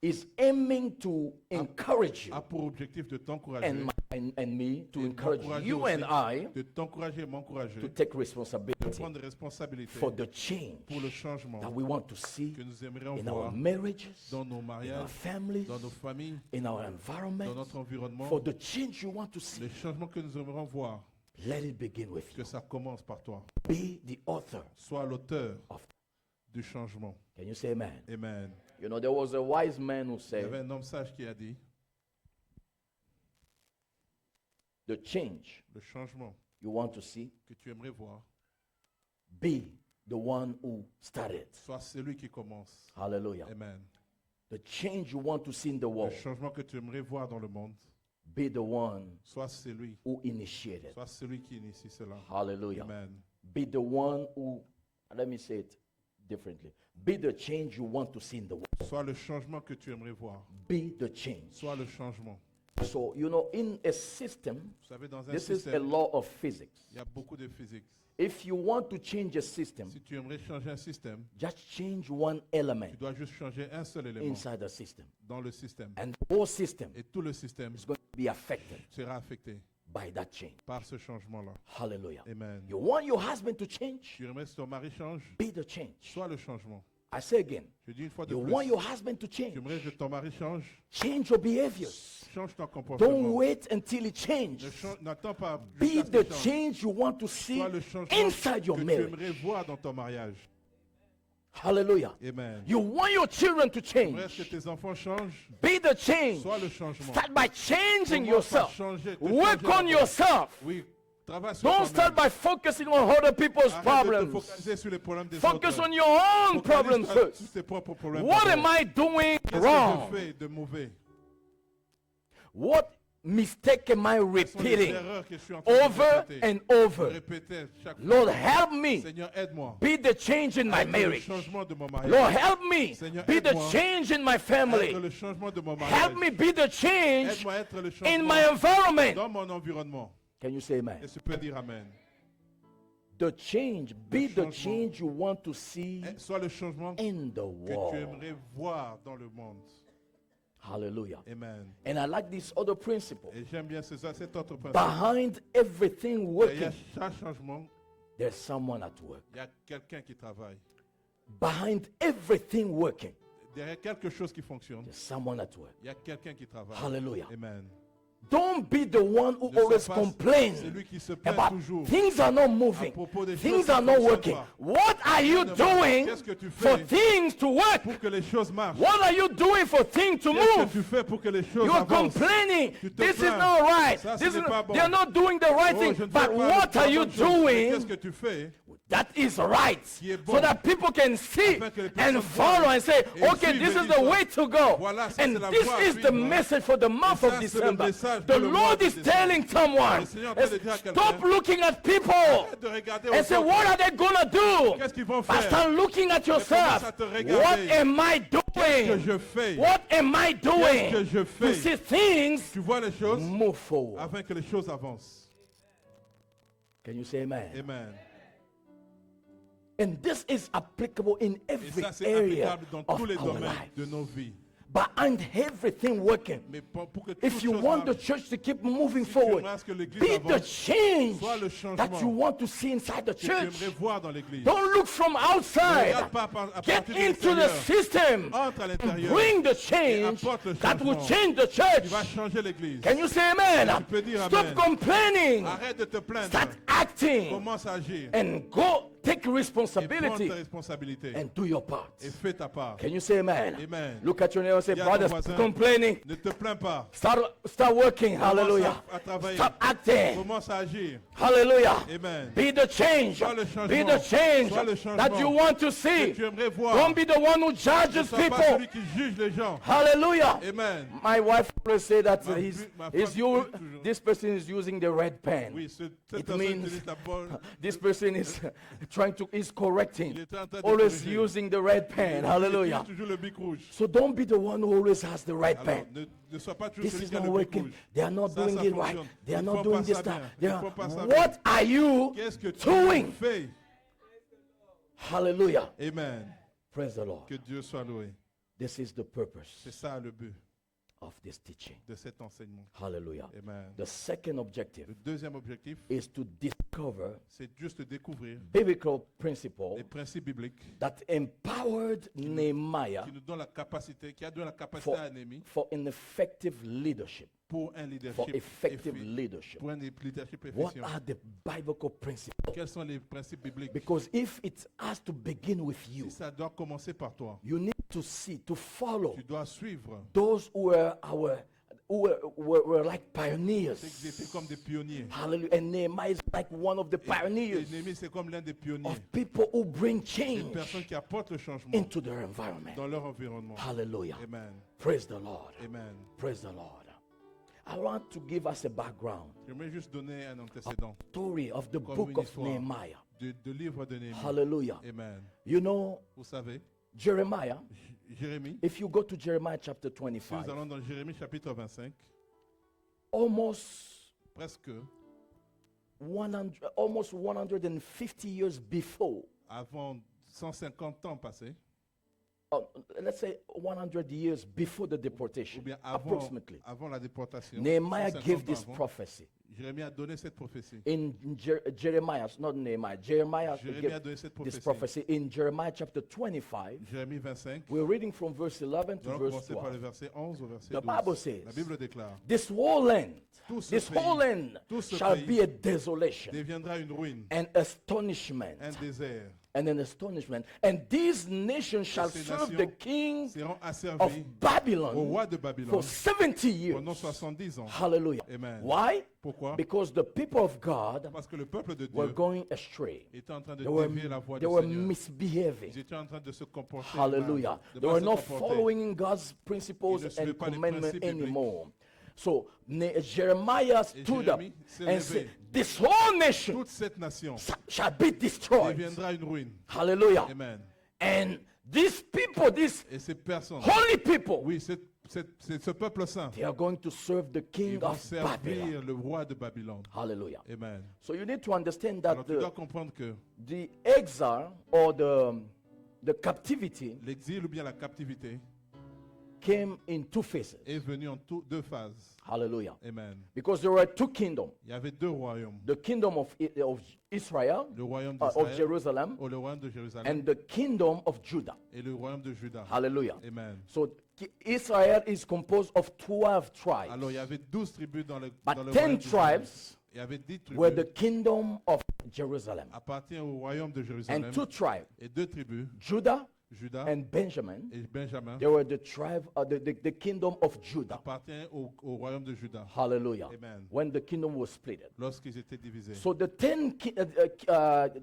is aiming to encourage you a pour objectif de t'encourager, and me, to et encourage m'encourager you aussi, and I de t'encourager et m'encourager to take de responsibility prendre responsabilité for the change pour le changement that we want to see que nous aimerions in our voir marriages, dans nos in our mariages, families, dans nos familles, in our dans environment, notre environnement, for the change you want to see. les changements que nous aimerions voir, Let it begin with que you. ça commence par toi. Be the author Sois l'auteur of. du changement. Can you say amen? Amen. You know, there was a wise man who Il y said, avait un homme sage qui a dit, the change le changement you want to see, que tu aimerais voir, be the one who started. soit celui qui commence. Hallelujah. Amen. The change you want to see in the Le world, changement que tu aimerais voir dans le monde, be the one soit celui, who initiated. soit celui qui initie cela. Hallelujah. Amen. Be the one who Let me say it differently. Be the change you want to see in the world. Sois le changement que tu aimerais voir. Be the change. Sois le changement. So, in a system, Vous savez, dans un this is a système, law of physics. il y a beaucoup de physique. If you want to change a system, Si tu aimerais changer un système, just change one element tu dois juste changer un seul élément inside the system. dans le système. And the whole system Et tout le système is going to be affected sera affecté by that change. par ce changement-là. Hallelujah. Amen. You want your husband to change? Tu aimerais que ton mari change, Be the change. sois le changement. I say again. Je dis une fois de You plus, want your husband to tu change? aimerais que ton mari change, Change your behaviors. change ton Don't comportement. wait until it changes. N'attends pas Be jusqu'à ce the qu'il change. change you want to see Sois le changement inside your que tu marriage. aimerais voir dans ton mariage. Hallelujah. Amen. You want your children to Aimerais que change? tes enfants changent, Be the change. sois le changement. Start by changing Commence par yourself. changer, te Work changer on d'abord. yourself. Oui, travaille sur Don't toi-même. start by focusing on other people's Arrête de te problems. focaliser sur les problèmes des Focus autres. on your own Focalise problems sur first. tes propres problèmes. What d'abord. am I doing Qu'est-ce que wrong? je fais de mauvais? What mistake am I Quelles sont les repeating erreurs que je suis en train de over répéter? and De over? répéter chaque fois. Lord, help me Seigneur, aide-moi. be the change in my Être le marriage. changement de mon mariage. Lord, help me Seigneur, be the aide-moi. change in my Être family. le changement de mon Help mariage. me be the change Aide-moi à être le in changement my environment. dans mon environnement. Can you say amen? Et tu peux dire Amen. The change, be the changement. change you want to see Sois le changement que in the tu world. aimerais voir dans le monde. Hallelujah. Amen. And I like this other principle. Et j'aime bien cet autre principe. Behind everything Derrière working, chaque changement, there's someone at work. il y a quelqu'un qui travaille. Behind everything working, Derrière quelque chose qui fonctionne, there's someone at work. il y a quelqu'un qui travaille. Hallelujah. Amen. Don't be the one who Ne sois always pas complains celui qui se plaint about toujours. things are not À moving, propos des things choses are qui not fonctionnent working. pas. What are you doing Qu'est-ce que tu for fais things to work? pour que les choses marchent? What are you doing for things to Qu'est-ce que move? tu fais pour que les choses You are avancent? complaining. Tu te This is plains. not right. Ça, ce This n'est is, pas bon. they are not doing the right Oh, thing. je ne fais But pas what la are you bonne chose. Mais Qu'est-ce doing que tu fais that is right? Qui est So bon. that people can see Afin que les personnes and follow voient and say, et okay, suivent this et is disent, the way to go. voilà, ça, And c'est la this voie à is the suivre. message for the month ça, of c'est le December. message The pour le mois Lord de is décembre. telling someone, Le Seigneur est en train de dire à quelqu'un, stop looking at people Arrête de regarder aux and say, autres. what are they going to do? Qu'est-ce qu'ils vont But faire? start looking at commence yourself. à te regarder. What am I Qu'est-ce que doing? je fais? What am I Qu'est-ce que doing je to fais? see things Tu vois les choses move forward? afin que les choses avancent. Can you say amen? Amen. And this is applicable in Et every ça, c'est area applicable dans of tous les our domaines lives. de nos vies. Behind everything working, Mais pour que if toute you chose want the marche, church to keep moving si tu forward, aimerais que l'Église be the avance, change sois le that changement you want to see inside the que tu church. aimerais voir dans l'Église. Don't look from Ne outside. regarde pas à Get partir de into the l'extérieur. system Entre à and l'intérieur. bring the Et change apporte le that will changement change the qui va church. changer l'Église. Can you say amen? Tu peux dire Stop amen. complaining. Arrête de te plaindre. Start acting Commence à agir. and go take Et prends responsibility tes responsabilités. and do your part. Et fais ta part. Can you say amen? Amen. Look at your neighbor and say, Dis à brother, ton stop voisin, complaining. Ne te plains pas. Start working. Hallelujah. à travailler. Stop acting. Commence à agir. Hallelujah. Amen. Be the change. Sois le changement. Be the change Sois le changement that you want to Que see. tu aimerais voir. Don't be the one who Ne judges sois pas people. celui qui juge les gens. Hallelujah. Amen. My wife always say that Ma he's, femme he's dit you, toujours. this person is using the red pen. Oui, cette It personne means utilise la bonne. this person is is Il correcting, est en train de always corriger. using the red pen. Il Hallelujah. utilise toujours le bic rouge. So don't be the one who always has the red Alors, pen. ne sois pas toujours This celui is qui a not le bic working. rouge. They are not Ça, doing ça it right. fonctionne. They are Ils not font doing pas this ça stuff. bien. They Ils are- font pas ça What are you Qu'est-ce que tu doing? fais? Hallelujah. Amen. Praise the Lord. Que Dieu soit loué. This is the purpose C'est ça le but of this teaching. de cet enseignement. Hallelujah. Amen. The second objective Le deuxième objectif, is to discover c'est juste de découvrir biblical principle les principes bibliques that empowered Nehemiah qui nous donnent la capacité, qui a donné la capacité for, à Néhémie for an effective leadership. pour un For leadership effective effi- leadership. pour un leadership What efficient. are the biblical principles? Quels sont les principes bibliques? Because if it has to begin with you, Si ça doit commencer par toi, you need to see, to follow tu dois suivre. those who were like Ils pioneers. étaient comme des pionniers. Hallelujah. And Nehemiah is like one of the Et pioneers Néhémie, c'est comme l'un des pionniers. of people who bring Des change personnes qui apportent le changement into their environment. dans leur environnement. Hallelujah. Amen. Praise the Lord. Amen. Praise the Lord. I want to give us a background J'aimerais juste donner un antécédent story of the Comme book une of histoire. Nehemiah. de livre de Néhémie. Hallelujah. Amen. You know, Vous savez, Jeremiah, Jérémie, if you go to Jeremiah chapter si nous 25, allons dans Jérémie chapitre 25, almost presque 150 years before, avant 150 ans passés, let's say 100 years before the ou deportation, bien avant, approximately, avant la déportation, Nehemiah 150 gave ans this avant, prophecy. Jérémie a donné cette prophétie. In Jeremiah, not Nehemiah, Jeremiah Jérémie a gave donné cette this prophétie. prophecy in Jeremiah chapter 25. Jérémie 25, We're reading from verse 11 nous to allons verse commencer par le 12. verset 11 au verset The 12. Bible says, La Bible déclare, This whole land, Tout ce this pays, whole land tout ce shall pays be a desolation deviendra une ruine, and astonishment. un désert. And an astonishment. And these nations shall ces serve nations the king Seront of asservis au Babylon roi de for Babylone 70 years. pendant 70 ans. Hallelujah. Amen. Why? Pourquoi? Because the people of God Parce que le peuple de were Dieu going astray. était en train de They were, dévier la voie they du were Seigneur. misbehaving. Ils étaient en train de se comporter Hallelujah. mal, de They mal were se not comporter. following God's principles Ils ne suivaient and pas les commandments principes bibliques. anymore. So Jeremiah stood up Jérémie s'est and levé. said, This whole nation Toute cette nation shall be destroyed. deviendra une ruine. Hallelujah. Amen. And these people, these Et ces personnes, holy people, oui, c'est ce peuple saint, they are going to serve the ils king vont of Babylon. servir le roi de Babylone. Hallelujah. Amen. So you need to understand that Alors tu dois comprendre que the exile or the captivity l'exil ou bien la captivité came in two phases. est venu en deux phases. Hallelujah. Amen. Because there were two kingdoms. Il y avait deux royaumes. The kingdom of Israel, Le royaume of d'Israël, Jerusalem, ou le royaume de Jérusalem, and the kingdom of Judah. et le royaume de Juda. Hallelujah. Amen. So Israel is composed of 12 tribes. Alors il y avait 12 tribus dans le But royaume 10 d'Israël. tribes Il y avait 10 were tribus the kingdom of Jerusalem. appartiennent au royaume de Jérusalem. And 2 tribes, Et 2 tribus, Judah Juda and Benjamin, et Benjamin, they were the tribe, the kingdom of Judah. appartiennent au royaume de Juda. Hallelujah. Amen. When the kingdom was split. Lorsqu'ils étaient divisés. So the 10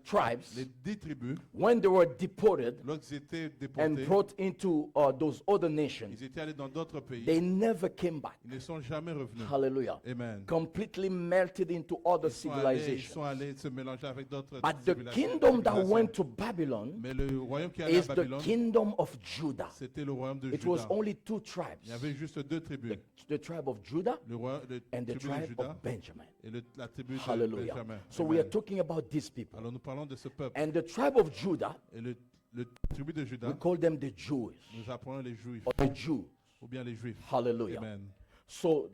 tribes, Les 10 tribus, when they were deported lorsqu'ils étaient and déportés, brought into those other nations, ils étaient allés dans d'autres pays. they never came back. Ils ne sont jamais revenus. Hallelujah. Amen. Completely melted into other Ils civilizations. sont allés se mélanger avec d'autres But the civilisations. kingdom that went to Babylon Mais le royaume qui allait à is the Babylone, kingdom of Judah. c'était le royaume de It was Juda. only 2 tribes, Il y avait juste 2 tribus. the tribe of Judah Le and the tribu de tribe Juda of Benjamin. et la tribu de Hallelujah. Benjamin. So we are Amen. talking about these people. Alors nous parlons de ce peuple. And the tribe of Judah, Et le tribu de Juda, we call them the Jews nous apprenons les Juifs, or the Jews. ou bien les Juifs. Hallelujah. Amen. So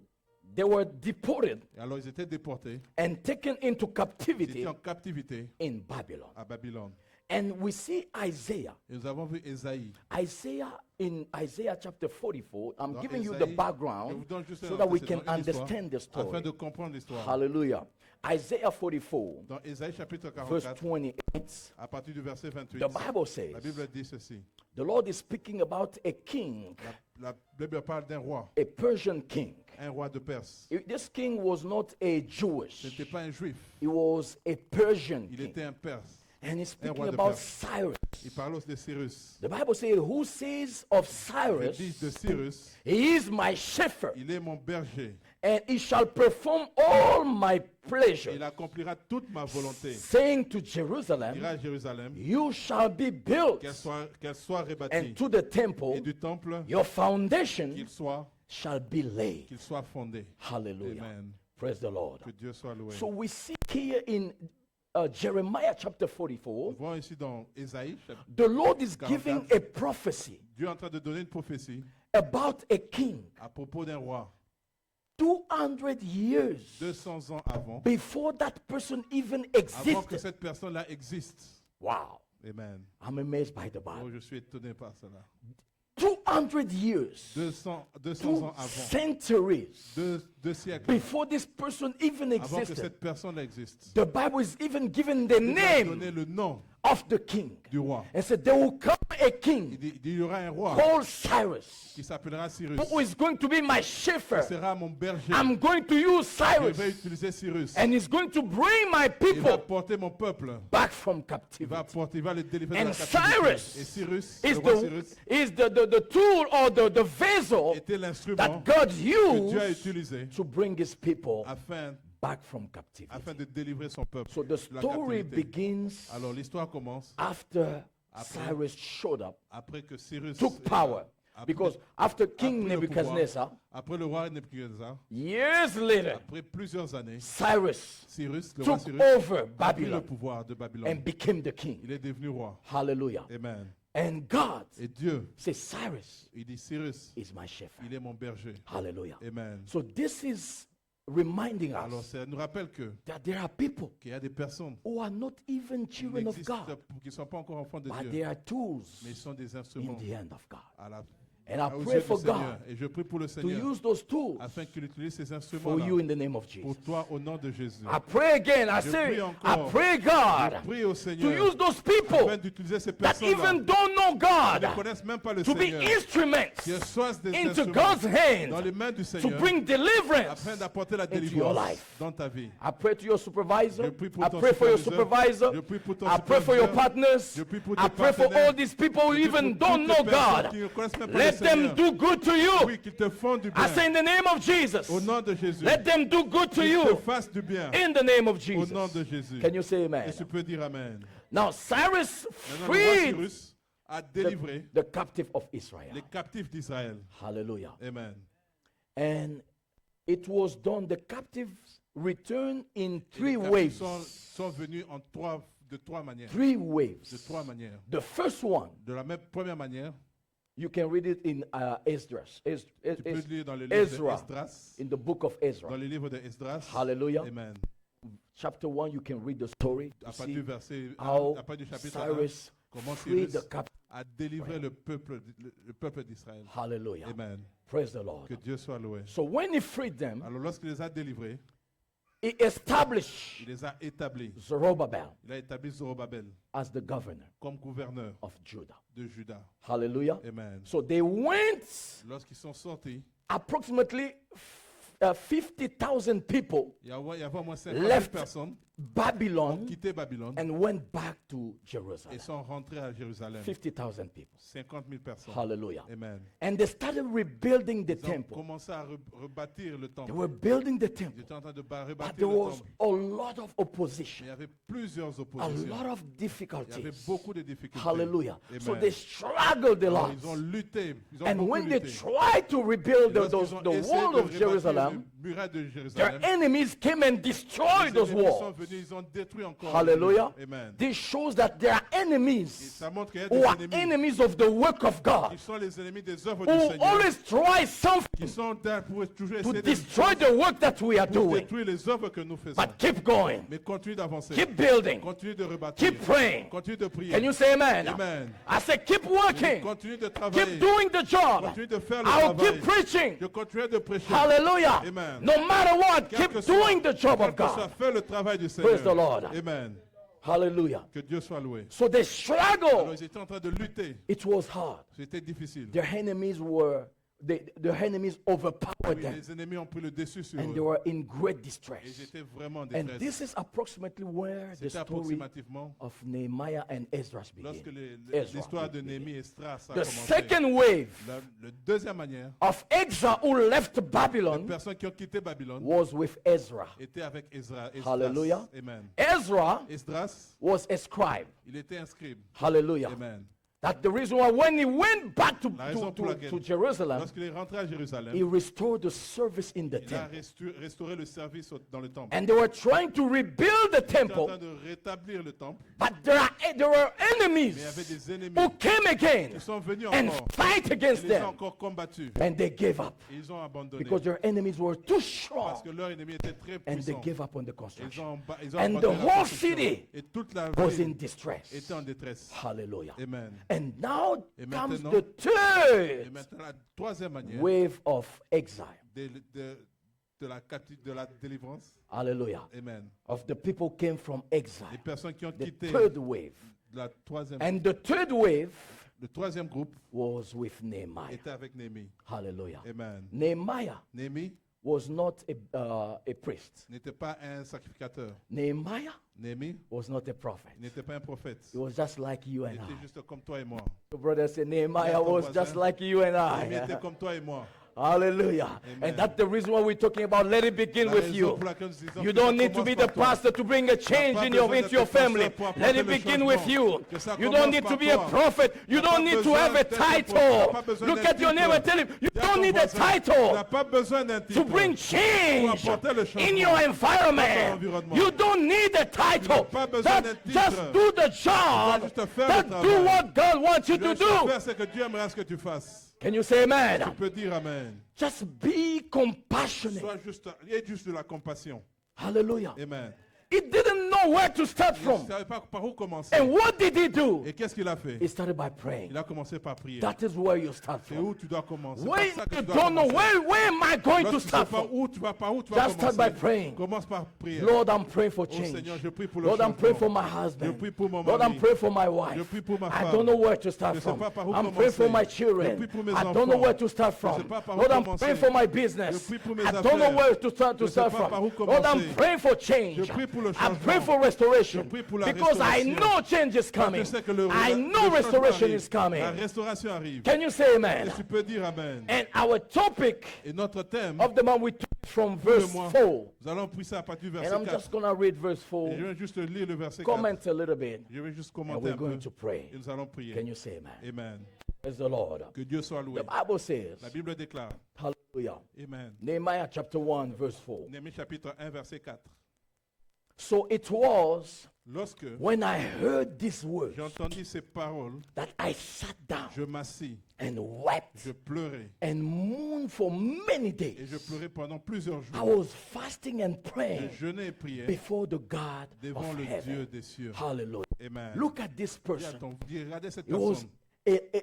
they were deported Et alors ils étaient déportés, and taken into ils captivity étaient en captivité in Babylon. à Babylone. And we see Isaiah. Et nous avons vu Ésaïe. Isaiah in Isaiah chapter 44. I'm Dans giving you the Ésaïe, je background vous donne juste so un that we antécédent, can une histoire, understand the afin story. de comprendre l'histoire. Hallelujah. Isaiah 44, Dans Ésaïe chapitre verse 44, 28, à partir du verset 28, the Bible says, la Bible dit ceci. the Lord is speaking about a king, La Bible parle d'un roi, a Persian king. un roi de Perse. This king was not a Ce Jewish, n'était pas un juif, he was a Persian il king. était un Perse. And he's un speaking roi de about Perse. Cyrus. Il parle aussi de Cyrus. The Bible says, who says of Il dit Cyrus, de Cyrus, he is my shepherd, il est mon berger. and he shall perform all my pleasure. Il accomplira toute ma volonté. Saying to Il Jerusalem, ira à Jérusalem, you shall be built, qu'elle soit rebâtie. and to the temple, Et du temple, your foundation qu'il soit laid. fondé. Hallelujah. Amen. Praise the Lord. Que Dieu soit loué. So we see here in Jeremiah chapter Nous 44, voyons ici dans Ésaïe, the Lord is 44. giving a prophecy Dieu est en train de donner une prophétie about a king à propos d'un roi 200 years 200 ans avant, before that person even avant que existed. cette personne-là existe. Wow. Amen. I'm amazed by the Oh, Bible. je suis étonné par cela. 200 years, 200 2 ans avant, centuries deux siècles before this person even avant que existed. cette personne existe. The Bible is even giving the Il a donné name le nom of the king. du roi. And said, there will come a Il king dit, il y aura un roi called Cyrus, qui s'appellera Cyrus. who is going to be my Il shepherd. sera mon berger. I'm going to use Je vais Cyrus, utiliser Cyrus. and he's going to bring my Il va people porter mon peuple. back from Il captivity. va porter, il va les délivrer And de la captivité. Cyrus Et Cyrus, is le roi the, Cyrus, is the tool or the vessel était l'instrument that God que Dieu a used utilisé to bring his people afin back from captivity. de délivrer son peuple So the de la story captivité. begins Alors l'histoire commence after Après. Cyrus showed up, après que Cyrus took power. après- Because after a King pris le Nebuchadnezzar, pouvoir. Après le roi Nebuchadnezzar, years later, après plusieurs années, Cyrus Cyrus, le roi took Cyrus, over a pris le Babylon pouvoir de Babylone. and became the king. Il est devenu roi. Hallelujah. Amen. And God Et Dieu, says, Cyrus il dit Cyrus, is my shepherd. il est mon berger. Hallelujah. Amen. So this is reminding Alors us ça nous rappelle que that there are people qu'il y a des personnes who are not even qui children of n'existent God, qui ne sont pas encore enfants de but Dieu, they are tools mais ils sont des in instruments the hand of God. à la And I aux pray yeux for du Seigneur. God Et je prie pour le to Seigneur use those tools afin qu'il utilise ces for instruments-là you in the name of pour Jesus. toi au nom de Jésus. I pray again. I Je say, prie I encore. pray God Je prie au to Seigneur use those people afin d'utiliser ces that personnes-là even don't know qui God ne connaissent même pas le to be Seigneur, instruments qui soient des into instruments God's dans hands les mains du to Seigneur bring deliverance. afin d'apporter la into your délivrance life. dans ta vie. I pray to your supervisor. Je prie pour I ton pray for your superviseur. supervisor. Je prie pour ton I pray for your superviseur. partners. Je prie pour I tes pray for partenaires. all these people who Je prie even pour don't toutes know les personnes God. qui ne connaissent même pas Let le them Seigneur. do good to you. Oui, qu'ils te font du I bien. say in the name of Jesus. Au nom de Jésus. Let them do good to Qu'ils te you. fassent du bien. In the name of Au Jesus. nom de Jésus. Can you say Et amen? tu peux dire Amen. Now Cyrus Maintenant, le roi freed Cyrus a délivré the captive of Israel. les captifs d'Israël. Hallelujah. Amen. And it was done. The captives returned in Et three les captifs waves. sont venus de trois manières. Three waves. De trois manières. The first one, De la même première manière, you can read it in Esdras. tu peux le lire dans le livre Ezra. d'Esdras. In the book of Dans Ezra. le livre d'Esdras. Hallelujah. Amen. Chapter 1, you can read the story to À partir see du verset how à partir du chapitre 1, Cyrus comment freed Cyrus the captive. a délivré le peuple d'Israël. Hallelujah. Amen. Praise the Lord. Que Dieu soit loué. So when he freed them, Alors lorsqu'il les a délivrés, he established il les a établis. Zerubbabel Il a établi Zorobabel as the governor comme gouverneur of Judah. de Juda. Hallelujah. Amen. So they went Lorsqu'ils sont sortis, approximately 50,000 people il y avait au moins 50 000 left personnes ont Babylon quitté Babylone and went back to et Jerusalem. sont rentrés à Jérusalem. 50,000 people. 50 000 personnes. Hallelujah. Amen. And they started rebuilding the Ils ont temple. commencé à rebâtir le They temple. were building the Ils temple. étaient en train de But rebâtir there le was temple. a lot of Mais opposition, il y avait plusieurs a oppositions. lot of Il y avait difficulties. beaucoup de difficultés. Hallelujah. Amen. So they struggled a Alors, lot. ils ont lutté. Ils ont And beaucoup when they lutté. tried to rebuild Et lorsqu'ils ont the essayé wall de of rebâtir Jerusalem, le muret de their Jérusalem, enemies came and destroyed les those ennemis sont walls. venus, ils ont détruit encore. Hallelujah. Amen. This shows that there are Et enemies ça montre qu'il y a who des are ennemis enemies of the work of God, qui sont les ennemis des œuvres du who Seigneur, always try qui something sont là pour toujours to essayer destroy the work that we are de doing. détruire les œuvres que nous faisons. But keep going, Mais continue d'avancer. keep building, Continue de rebâtir. keep praying. Continue de prier. Can you say amen? Amen. I say keep working, Continue de travailler. keep doing the job. Continue de faire le I'll travail. keep preaching. Je continuerai de prêcher. Hallelujah. Amen. No matter what, Quel keep que soit- doing the job quel of que soit, God. fais le travail du Seigneur. Praise the Lord. Amen. Hallelujah. Que Dieu soit loué. So they Alors struggled. ils étaient en train de lutter. It was hard. C'était difficile. Their enemies were, the enemies overpowered Oui, them. les ennemis ont pris le dessus sur And they eux. were in great Et ils distress. étaient vraiment en And détresse. this is approximately where the C'était story approximativement of Nehemiah and Esdras lorsque began. l'histoire de Néhémie et Esdras a The commencé. second wave La deuxième manière, of exile who left les Babylon personnes qui ont quitté Babylone was with Ezra. étaient avec Esdras. Hallelujah. Amen. Ezra Esdras, was a scribe. il était un scribe. Hallelujah. Amen. That's the reason why when he went back La raison pour laquelle, to Jerusalem, lorsqu'il est rentré à Jérusalem, he restored the service in the il a temple. restauré le service dans le temple. And they were trying to rebuild the Il était en temple, train de rétablir le temple, but there were mais il y avait enemies des ennemis who came again qui sont venus and encore. fight Ils against les ont them. encore combattus. And they gave up Ils ont abandonné because their enemies were too parce strong. que leur ennemi était très And they puissant. gave up on the Ils construction. ont And the abandonné la whole construction. city Et toute la Was in ville distress. était en détresse. Hallelujah. Amen. And now Et comes maintenant- the Et third maintenant, la troisième manière wave of exile. de la délivrance. Hallelujah. Amen. Of the people came from Les exile. personnes qui ont The quitté third wave. la troisième, And the third wave le troisième groupe was with Nehemiah. était avec Néhémie. Hallelujah. Amen. Nehemiah Néhémie was not a priest. n'était pas un sacrificateur. Nehemiah Néhémie was not a prophet. n'était pas un prophète. He was just like you Il and était I. juste comme toi et moi. The brother said, Nehemiah Yes, was Tom just Voisin. like you and Néhémie était I. comme toi et moi. Hallelujah. Amen. And that's the reason why we're talking about let it begin La with raison you. pour laquelle nous disons You que ça don't need to commence be the par toi. pastor to bring a change pas in besoin into d'être your pasteur family. pour apporter Let it le begin changement. with you. Que ça You commence don't need par to be a toi. prophet. You T'as pas don't need to besoin have a d'être un prophète. T'as title. pas besoin Look d'un at your titre. neighbor. Tell him you Dis à don't ton need a voisin, tu title n'as pas besoin d'un to titre. bring change apporter le changement in your dans ton environment. environnement. You don't need a title. pas besoin d'un titre. Just do the job. juste faire le Just do travail. what God wants you Tu to dois do. faire ce que Dieu aimerait ce que tu fasses. Can you say amen? Tu peux dire Amen. Just be compassionate. Sois juste, aie juste de la compassion. Hallelujah. Amen. He didn't know where to start Il ne from. savait pas par où commencer. And what did he do? Et qu'est-ce qu'il a fait? He started by praying. Il a commencé par prier. That is where you start C'est from. où tu dois commencer. When C'est par ça que you tu dois don't know commencer. where am I going to Lorsque tu sais start pas from? où tu vas, par où tu vas Just start commencer. by praying. Commence par prier. Lord, I'm praying for Oh change. Seigneur, je prie pour le Lord, I'm praying changement. for my husband. Je prie pour mon Lord, I'm mari. praying for my Je wife. prie pour ma I femme. don't know where to start Je sais from. pas par où I'm praying for commencer. my children. Je prie pour mes I don't know enfants. where to start Je from. sais pas par où Lord, I'm commencer. praying for my Je business. prie pour mes I don't know affaires. where to start Je sais pas from. par où Lord, I'm commencer. praying for change. Je prie pour le I'm changement. praying for restoration. Je prie pour la Because I restauration. know change is coming. Je sais que le, I le know changement restoration arrive. is coming. La restauration arrive. Can you say amen? Et tu peux dire Amen. And our topic Et notre thème of the month we took from pour le verse mois, 4. nous allons prier ça à partir du And verset I'm 4. just going to read verse 4. Et je vais juste lire le verset 4. Comment a little bit. Je vais juste And commenter we're un peu. going to pray. Et nous allons prier. Can you say amen? Amen. Praise the Lord. Que Dieu soit loué. The Bible says, La Bible déclare. hallelujah. Amen. Nehemiah chapter 1 verse 4. Néhémie chapitre 1 verset 4. So it was Lorsque when I heard these words j'ai entendu ces paroles, that I sat down je m'assis, and wept je pleurais. and mourned for many Et days. je pleurais pendant plusieurs I jours. was fasting and Je praying jeûnais et priais before the God devant of le Dieu heaven. des cieux. Hallelujah. Amen. Look at this person. Regardez cette He was personne.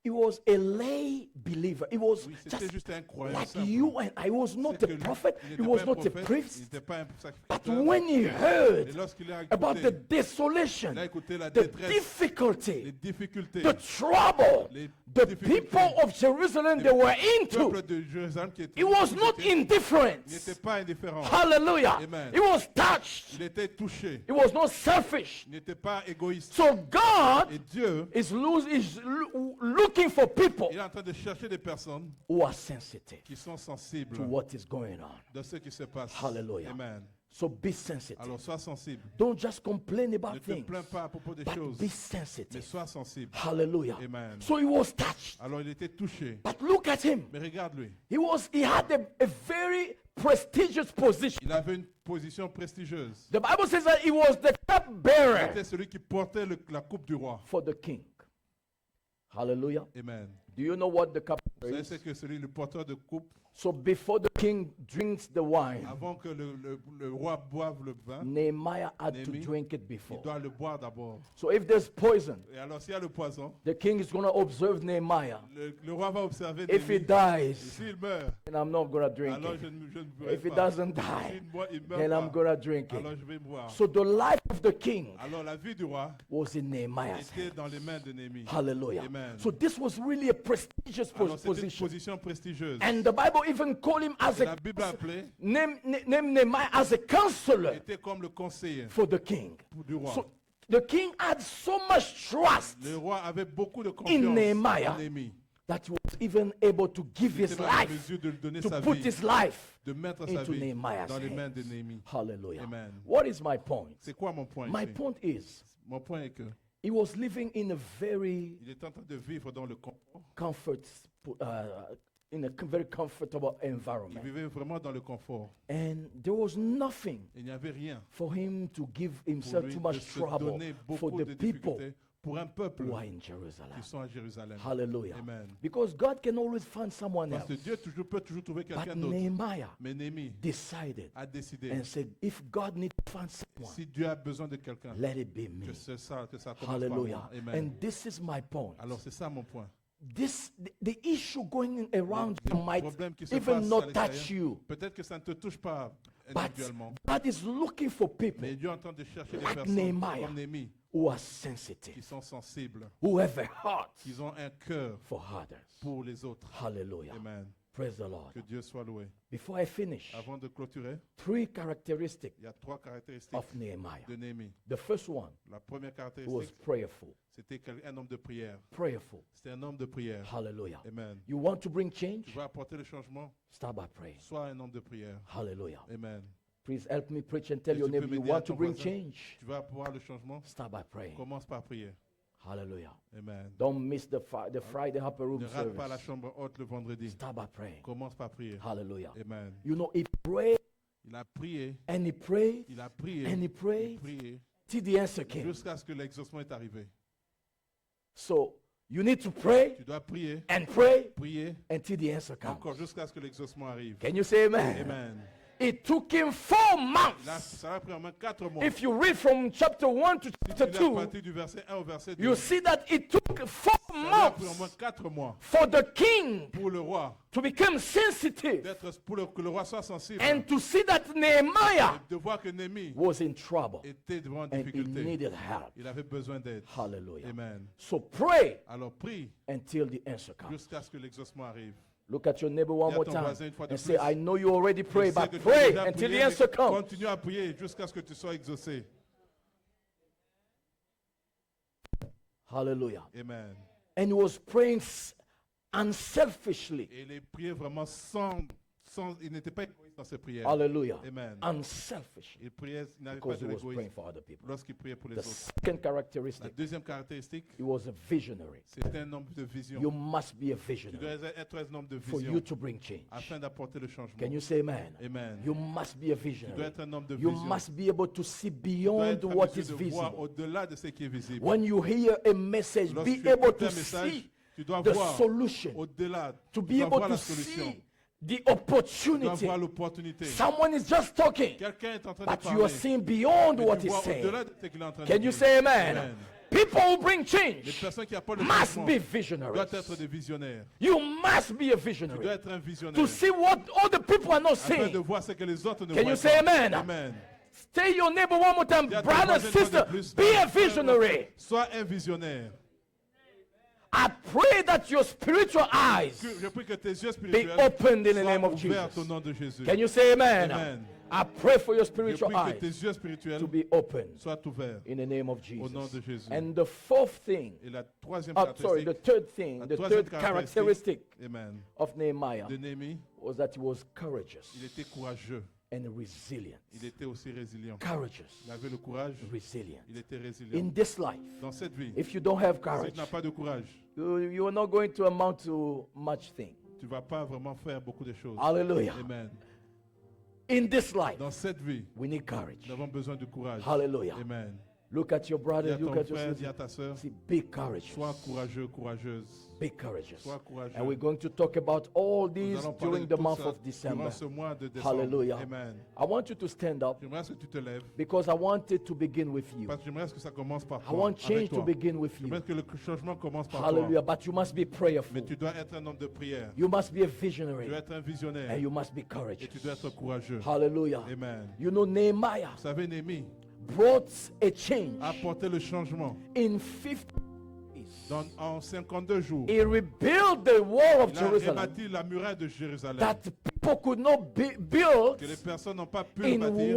he was a lay believer. He was Oui, c'était just juste un croyant like simple. you and I. He was not C'est a que lui, prophet. il He n'était was pas un not a prophète, il priest. n'était pas un But sacrificateur. when he Et heard lorsqu'il a about the écouté, desolation, il a écouté la the détresse, les difficulty, difficultés, the trouble, les the difficultés, people of Jerusalem they were le into, peuple de Jérusalem qui était, he was not il indifferent. n'était pas indifférent. Hallelujah. Amen. He was touched. Il était touché. He was not selfish. Il n'était pas égoïste. So God Et Dieu, is looking for people il est en train de chercher des personnes who are sensitive qui sont sensibles to what is going on. de ce qui se passe. Hallelujah. Amen. So be sensitive. Alors sois sensible. Don't just complain Ne about te things, plains pas à propos des but choses, be mais sensitive. sois sensible. Hallelujah. Amen. So he was touched. Alors il était touché. But look at him. Mais regarde-lui. He had a very prestigious position. Il avait une position prestigieuse. The Bible says that he was the cupbearer C'était celui qui portait la coupe du roi. for the king. Hallelujah. Amen. Do you know what the Vous cupbearer savez is? c'est que celui, le porteur de coupe, So before the king drinks the wine, avant que le roi boive le vin, Nehemiah had to Nehemiah, drink it il before. doit le boire d'abord. So if there's poison, Et alors s'il y a le poison, the king is going to observe Nehemiah. le roi va observer If he Néhémie. Et dies, s'il meurt, then I'm not going to drink alors it. je ne boirai If he pas. doesn't die, Il meurt then I'm pas, going to drink alors it. je vais boire. So the life of the king Alors la vie du roi was in Nehemiah's était hand. dans les mains de Néhémie. Hallelujah. Amen. So this was really a prestigious Alors c'était une position. position prestigieuse. And the Bible even called him as Et la a Bible appelait, name Nehemiah as a counselor était comme le conseiller for the king. du roi. So the king had so much trust Le roi avait beaucoup de confiance in Nehemiah en Néhémie. that he was even able to give Il his était même en life, mesure de donner to sa put vie, his life de mettre sa into vie Nehemiah's dans les mains hands. de Néhémie. Hallelujah. Amen. What is my point? C'est quoi mon point My ici? point is Mon point est que he was living in a very il est en train de vivre dans le confort. in a very comfortable Il environment. vivait vraiment dans le confort. And there was nothing Il n'y avait rien for him to give pour himself lui too de much se trouble donner for beaucoup the de people difficultés pour un peuple who are in Jerusalem. qui sont à Jérusalem. Hallelujah. Amen. Because God can always find someone Parce que else. Dieu peut toujours trouver But quelqu'un d'autre. Nehemiah Mais Néhémie decided a décidé, and said, if God needs to find someone, si Dieu a besoin de quelqu'un, let it be me. que ça commence par Hallelujah. moi. Amen. And this is my point. Alors c'est ça mon point. the issue going around you Le might problème qui se even passe à not l'extérieur, touch you. peut-être que ça ne te touche pas But individuellement, God is looking for people mais Dieu est en train de chercher des like personnes Nehemiah. comme Néhémie who are qui sensitive, sont sensibles, who have a heart qui ont un cœur for others. pour les autres. Hallelujah. Amen. Praise the Lord. Que Dieu soit loué. Before I finish, Avant de clôturer, 3 characteristics il y a 3 caractéristiques of Nehemiah. de Néhémie. The first one La première was caractéristique, prayerful. c'était un homme de prière. Prayerful. C'était un homme de prière. Hallelujah. Amen. You want to bring Tu change? veux apporter le changement? Start by praying. Sois un homme de prière. Hallelujah. Amen. Please help me preach and tell Et your tu peux neighbor you m'aider à want to ton bring voisin. change. Tu veux avoir le changement? Start by praying. Commence par prier. Hallelujah. Amen. Don't miss the Friday upper room Ne rate pas la service. chambre haute le vendredi. Start by praying. Commence par prier. Hallelujah. Amen. You know, he prayed Il a prié, and he prayed il a prié, and he il prayed prié till the answer came. jusqu'à ce que l'exaucement est arrivé. So you need to pray Tu dois prier, and pray prier until the answer comes. encore jusqu'à ce que l'exaucement arrive. Can you say amen? Amen. It took him 4 Là, months. ça a pris au moins 4 mois. If you read from chapter 1 to Si chapter tu lis à 2, partir du verset 1 au verset 2, you see that it took 4 ça a pris au moins months 4 mois for the king pour le roi, to become sensitive que le roi soit sensible and to see that Nehemiah et de voir que Néhémie was in trouble était devant une and he difficulté. needed help. Il avait besoin d'aide. Hallelujah. Amen. So pray Alors prie until the answer comes. jusqu'à ce que l'exaucement arrive. Look at your neighbor one Dis à more ton time voisin une fois de and say, plus. I know you already Je prayed, sais but que tu as pray déjà until prié, the answer mais comes. continue à prier jusqu'à ce que tu sois exaucé. Hallelujah. Amen. And he was praying unselfishly. Et il priait vraiment il n'était pas égoïste dans ses prières. Hallelujah. Amen. Unselfishly. Il priait, il n'avait pas Because he de was praying l'égoïsme for other people. lorsqu'il priait pour les The autres. second La characteristic, deuxième caractéristique, he was a visionary. c'était un homme de vision. You must be a Tu visionary dois être un homme de for you vision to bring change. afin d'apporter le changement. Can you say amen? Amen. You must be a Tu dois visionary. être un homme de You vision. must be able to see Tu dois beyond être en what mesure is de voir visible. au-delà de ce qui est visible. When you hear a message, Lorsque be tu able écoutes to un message, see tu dois the voir solution, au-delà. to Tu be dois able voir to la solution. see the Tu dois opportunity. voir l'opportunité. Someone is just talking, Quelqu'un est en train de but you are parler. seeing beyond Mais what tu he's vois saying. au-delà de ce qu'il est en train de Can dire. you say amen? Amen. People who bring Les change personnes qui apportent le must changement be doivent visionaries. être des visionnaires. You must be a Tu dois visionary être un visionnaire. to see what other people are not Afin de seeing. voir ce que les autres ne Can voient you say pas. amen? Amen. Tell your neighbor one more time, Dis à ton brother, voisin une fois sister, de plus, be a frère, visionary. Sois un visionnaire. I pray that your spiritual eyes Je prie que tes yeux be spirituels opened in the soient name of ouverts au Jesus. nom de Jésus. Can you say amen? Amen. I pray for your Je spiritual prie que eyes tes yeux spirituels to be open soient ouverts in the name of au nom Jesus. de Jésus. And the fourth thing, Et la troisième sorry, the caractéristique, third thing, la the troisième third characteristic Amen, of Nehemiah de Néhémie, was that he was courageous il était courageux. and resilient. Il était aussi résilient. Courageous, Il avait le courage. resilient. Il était résilient. In this life, Dans cette vie, if you don't have si courage, tu n'as pas de courage, you are not going to amount to much thing. tu ne vas pas vraiment faire beaucoup de choses. Hallelujah. Amen. In this life, Dans cette vie, we need courage. nous avons besoin de courage. Hallelujah. Amen. Look at your Dis brother, à look ton at your frère, dis à sister. ta soeur, See, be courageous. sois courageux, courageuse. Be courageous. Sois courageux. And we're going to talk about all Nous these allons parler during de the tout month ça of December. durant ce mois de décembre. Hallelujah. Amen. I want you to stand up J'aimerais que tu te lèves because I wanted to begin with you. parce que j'aimerais que ça commence par I toi. want avec change to toi. begin with you. J'aimerais que le changement commence par Hallelujah. toi. But you must be prayerful. Mais tu dois être un homme de prière. You must be a Tu visionary. dois être un visionnaire. And you must be Et courageous. tu dois être courageux. Hallelujah. Amen. You know, Nehemiah Vous savez, Néhémie brought a change a apporté le changement in 50 days. en 52 jours. He rebuilt the wall of Il a Jerusalem rebâti la muraille de Jérusalem that people could not build que les personnes n'ont pas pu le in bâtir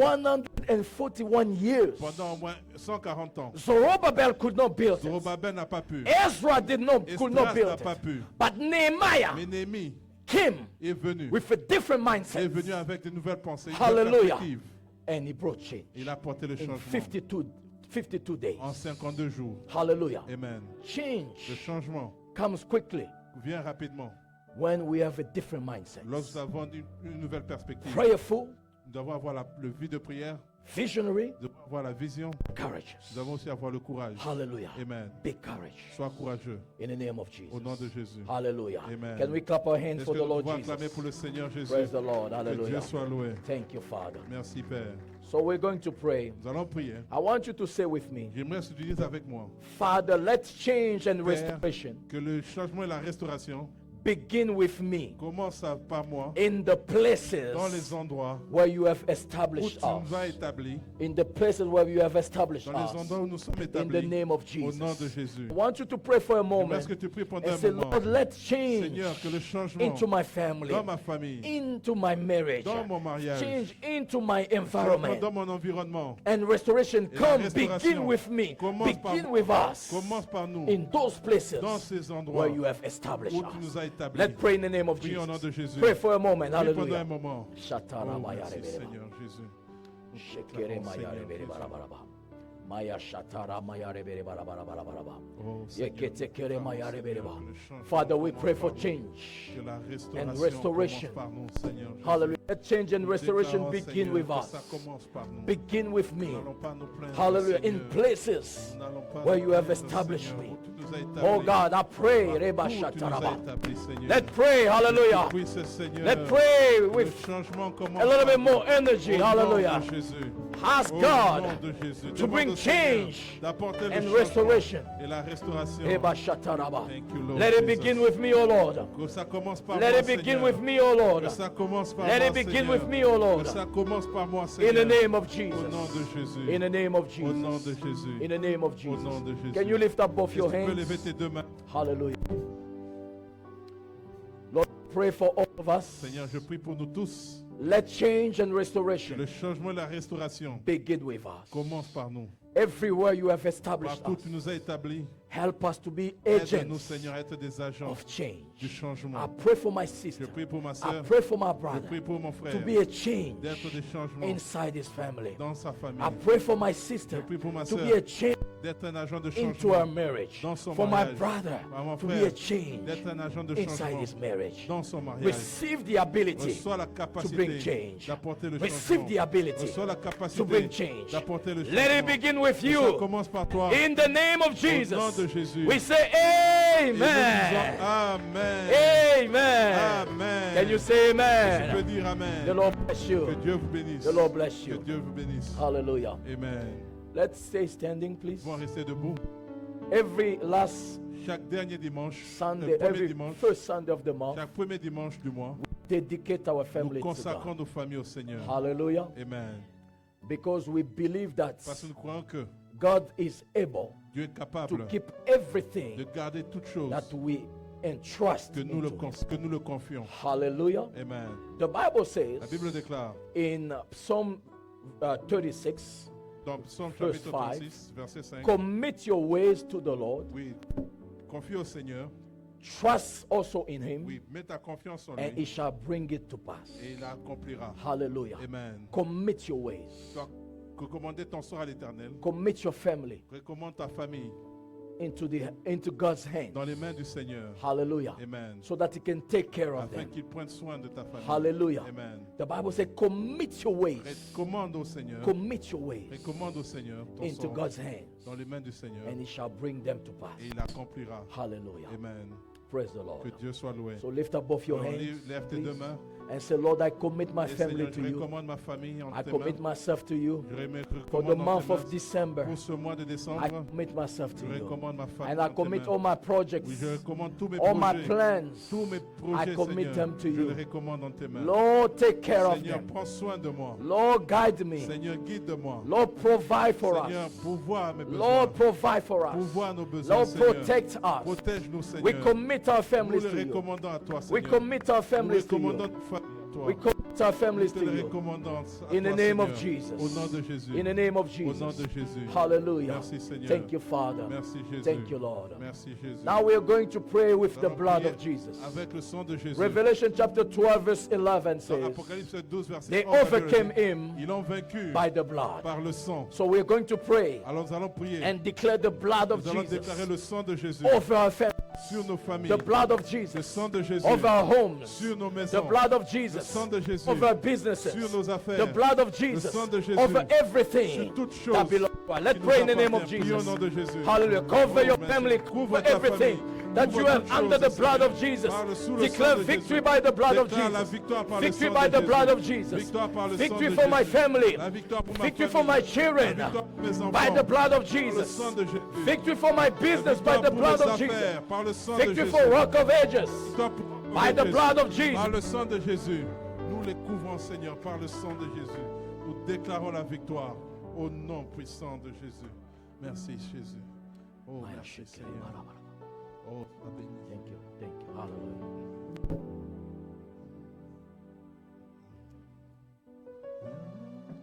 141 years. pendant au moins 140 ans. Zerubbabel could not build it. Zorobabel n'a pas pu. Ezra could not Esdras build n'a pas it. pu. But Nehemiah Mais Néhémie came est venu. with a different Il est mindset venu avec de nouvelles pensées, une Hallelujah. nouvelle perspective. and he brought change Il a apporté le in changement 52 days. en 52 jours. Hallelujah. Amen. Le Change changement comes quickly vient rapidement when we have a different mindset. lorsque nous avons une nouvelle perspective. Prayerful, Nous devons avoir le vie de prière, visionary, Nous devons avoir la vision. courageous. Nous devons aussi avoir le courage. Hallelujah. Amen. Be courageous Sois courageux. in the name of Au nom Jesus. de Jésus. Hallelujah. Amen. Can we clap our hands Est-ce for que the nous Lord pouvons acclamer pour Jesus? le Seigneur Jésus? Praise the Lord. Que Dieu Hallelujah. soit loué. Thank you, Father. Merci Père. So we're going to pray. Nous allons prier. I want you to say with me, J'aimerais que tu dises avec moi Father, let change and Père, restoration que le changement et la restauration begin with me commencent par moi in the places dans les endroits where you have où established tu nous as us. établis, In the places where you have established dans les us. endroits où nous sommes In the établis, name of au nom de Jesus. Jésus. I want you to pray for a J'aimerais moment que tu pries pendant and un say, moment. Lord, let change Seigneur, que le changement into my family, dans ma famille, into my marriage, dans mon mariage, change into my changement environment. dans mon environnement, And restoration, Et la come, restauration begin with me, commence par begin moi. with us Commence par nous, in those places dans ces where endroits you have established où tu nous as us. établis. Let's pray in the name of Prie au nom de Jesus. Jésus. Pray for a moment. Prie pendant un Hallelujah. moment. Oh, merci Seigneur Jésus. Shekere Nous maya t'acclamons, rebere Seigneur barabaraba. Maya shatara maya rebere barabarabaraba. Oh, Seigneur, Yekete kere maya Seigneur, rebere ba. que le changement Father, we commence pray for par nous. change. Que la and restauration restoration. commence par nous, Seigneur Jésus. Hallelujah. Let change and Nous restoration déclarons, begin Seigneur, with que us. ça commence par nous. Begin with me. Nous n'allons pas nous plaindre, Hallelujah. In Seigneur. places Nous n'allons pas where nous you have plaindre, established Seigneur, me. où tu nous as établis. Oh God, I pray. Partout Reba où tu nous as shataraba. établis, Seigneur. Let's pray. Hallelujah. Oui, c'est Seigneur. Let's pray Le with changement commence a little par bit more energy. Au nom Hallelujah. de Jésus. Ask Au God nom de Jésus. to Demande bring au Seigneur change d'apporter le and changement restoration. et la restauration. Reba shataraba. Thank you, Lord Let it Jesus. begin with me, O Lord. Que ça commence par Let moi, it begin Seigneur. with me, O Lord. Que ça commence par Let moi, it begin Seigneur. with me, O Lord. Que ça commence par moi, In Seigneur. the name of Au nom Jesus. de Jésus. In the name of Au nom de Jesus. Jésus. In the name of Au nom de Jesus. Jésus. Can you lift up both Est-ce your que tu peux lever hands? tes deux mains? Hallelujah. Lord, pray for all of us. Seigneur, je prie pour nous tous. Let change and Que restoration le changement et la restauration begin with us. commence par nous. Everywhere you have established Partout où tu us, nous as établis, help us to be aide-nous, agents Seigneur, à être des agents of change. du changement. I pray for my Je sister. prie pour ma I soeur, pray for my je brother prie pour mon frère, to be a change d'être des changements inside his family. dans sa famille. I pray for my Je sister prie pour ma to soeur, be a change d'être un agent de into our changement marriage. dans son For my mariage. brother Par mon to be frère, a change d'être un agent de inside changement his marriage. dans son mariage. Receive the ability Reçois la to bring capacité change. d'apporter le Receive changement. the ability Reçois la to capacité bring change. d'apporter le Let it changement. begin with Que ça you. commence par toi. In the name of Au nom Jesus. de Jésus. We say Et nous disons amen. Amen. Amen. Amen. Can you say Tu peux amen? dire Amen. The Lord bless Que you. Dieu vous bénisse. The Lord bless Que you. Dieu vous bénisse. Hallelujah. Amen. Let's stay standing, please. Nous pouvons rester debout. Every last Chaque dernier dimanche, Sunday, le premier every dimanche, first Sunday of the month, chaque premier dimanche du mois, dedicate our nous family to consacrons God. nos familles au Seigneur. Hallelujah. Amen. Because we believe that Parce que nous croyons que God is able Dieu est to capable keep de everything garder toutes choses that we entrust que nous into Him. que nous le confions. Hallelujah. Amen. The Bible La says Bible déclare in Psalm 36, dans Psaume Verse chapitre 5, 36, verset 5, commit your ways to the Lord, oui, confie au Seigneur, trust also in Him, oui, mets ta confiance en and He lui shall bring it to pass. et il accomplira. Hallelujah. Amen. Commit your ways. Tu dois recommander ton sort à l'Éternel. Commit your family Recommande ta famille into God's hands. dans les mains du Seigneur. Hallelujah. Amen. So that He can take care of Afin them. qu'il prenne soin de ta famille. Hallelujah. Amen. The Bible says, commit your ways. Recommande au Seigneur. Commit your ways Recommande au Seigneur ton into sort God's hands, dans les mains du Seigneur and He shall bring them to pass. et il accomplira. Hallelujah. Amen. Praise the Lord. Que Dieu soit loué. So lift up both your Alors, hands, lève tes deux please, mains. and say, Lord, I commit my Et family Seigneur, to je you. recommande ma famille en I tes commit mains. myself to you. Je For the recommande en month tes of mains. December, Pour ce mois de I décembre, commit myself to je you. recommande ma famille And I en tes commit mains. all my projects, Oui, je recommande tous mes all my projets. plans. Tous mes projets, commit Seigneur, them to je you. les recommande en tes mains. Lord, take care of Seigneur, them. prends soin de moi. Lord, guide me. Seigneur, guide-moi. Lord, provide for Seigneur, us. pourvois mes besoins. Lord, provide for us. Pourvois nos besoins, Lord, Seigneur. protect us. Protège-nous, We Seigneur. commit our Nous families les to you. recommandons à toi, We Seigneur. commit our Nous families to recommandons you. nos familles à toi. We commit our families Nous to te les you. recommandons à In the toi, name of Seigneur. Jesus. Au nom de Jésus. In the name of Au nom Jesus. de Jésus. Hallelujah. Merci, Seigneur. Thank you, Father. Merci, Jésus. Thank you, Lord. Merci, Jésus. Now we are going to pray with Nous the allons blood prier of Jesus. avec le sang de Jésus. Revelation chapter 12, verse 11 Dans says, Apocalypse 12, verset they 11 à 12, overcame him ils l'ont vaincu by the blood. par le sang. So we're going to pray Alors nous allons prier. and declare the blood of Nous allons Jesus déclarer le sang de Jésus over our family. sur nos familles. The blood of Le Jesus sang de Jésus over our homes. sur nos The maisons. blood of Le Jesus sang de Jésus over our businesses. sur nos affaires. The blood of Le Jesus sang de Jésus over sur everything toute chose that belongs to us. Let's qui nous pray in the name of appartient. Prions au Jesus. nom de Jésus. Hallelujah. Cover Oh, your merci. family, Couvre cover ta everything famille. that Couvre you have toutes under the choses, blood Seigneur. of Jesus. Parle sous le Declare sang de victory Jésus. by the blood of Déclare la Jesus. victoire par le Victory sang by de the Jésus. blood of Jesus. Victoire par le Victory sang de for my Jésus. family. La victoire pour ma Victory famille. for my La children. victoire pour mes enfants. By the blood of Par le Jesus. sang de Jésus. Victory for my La business by victoire the pour blood mes of Jesus. affaires. Par le sang de Victory Jésus. for Rock of Ages Victoire pour by the Jésus. blood of Par Jesus. le sang de Jésus. Nous les couvrons, Seigneur, par le sang de Jésus. Nous déclarons la victoire au nom puissant de Jésus. Merci, Jésus. Oh, merci, Seigneur. Oh, sois béni. Thank you. Thank you. Hallelujah.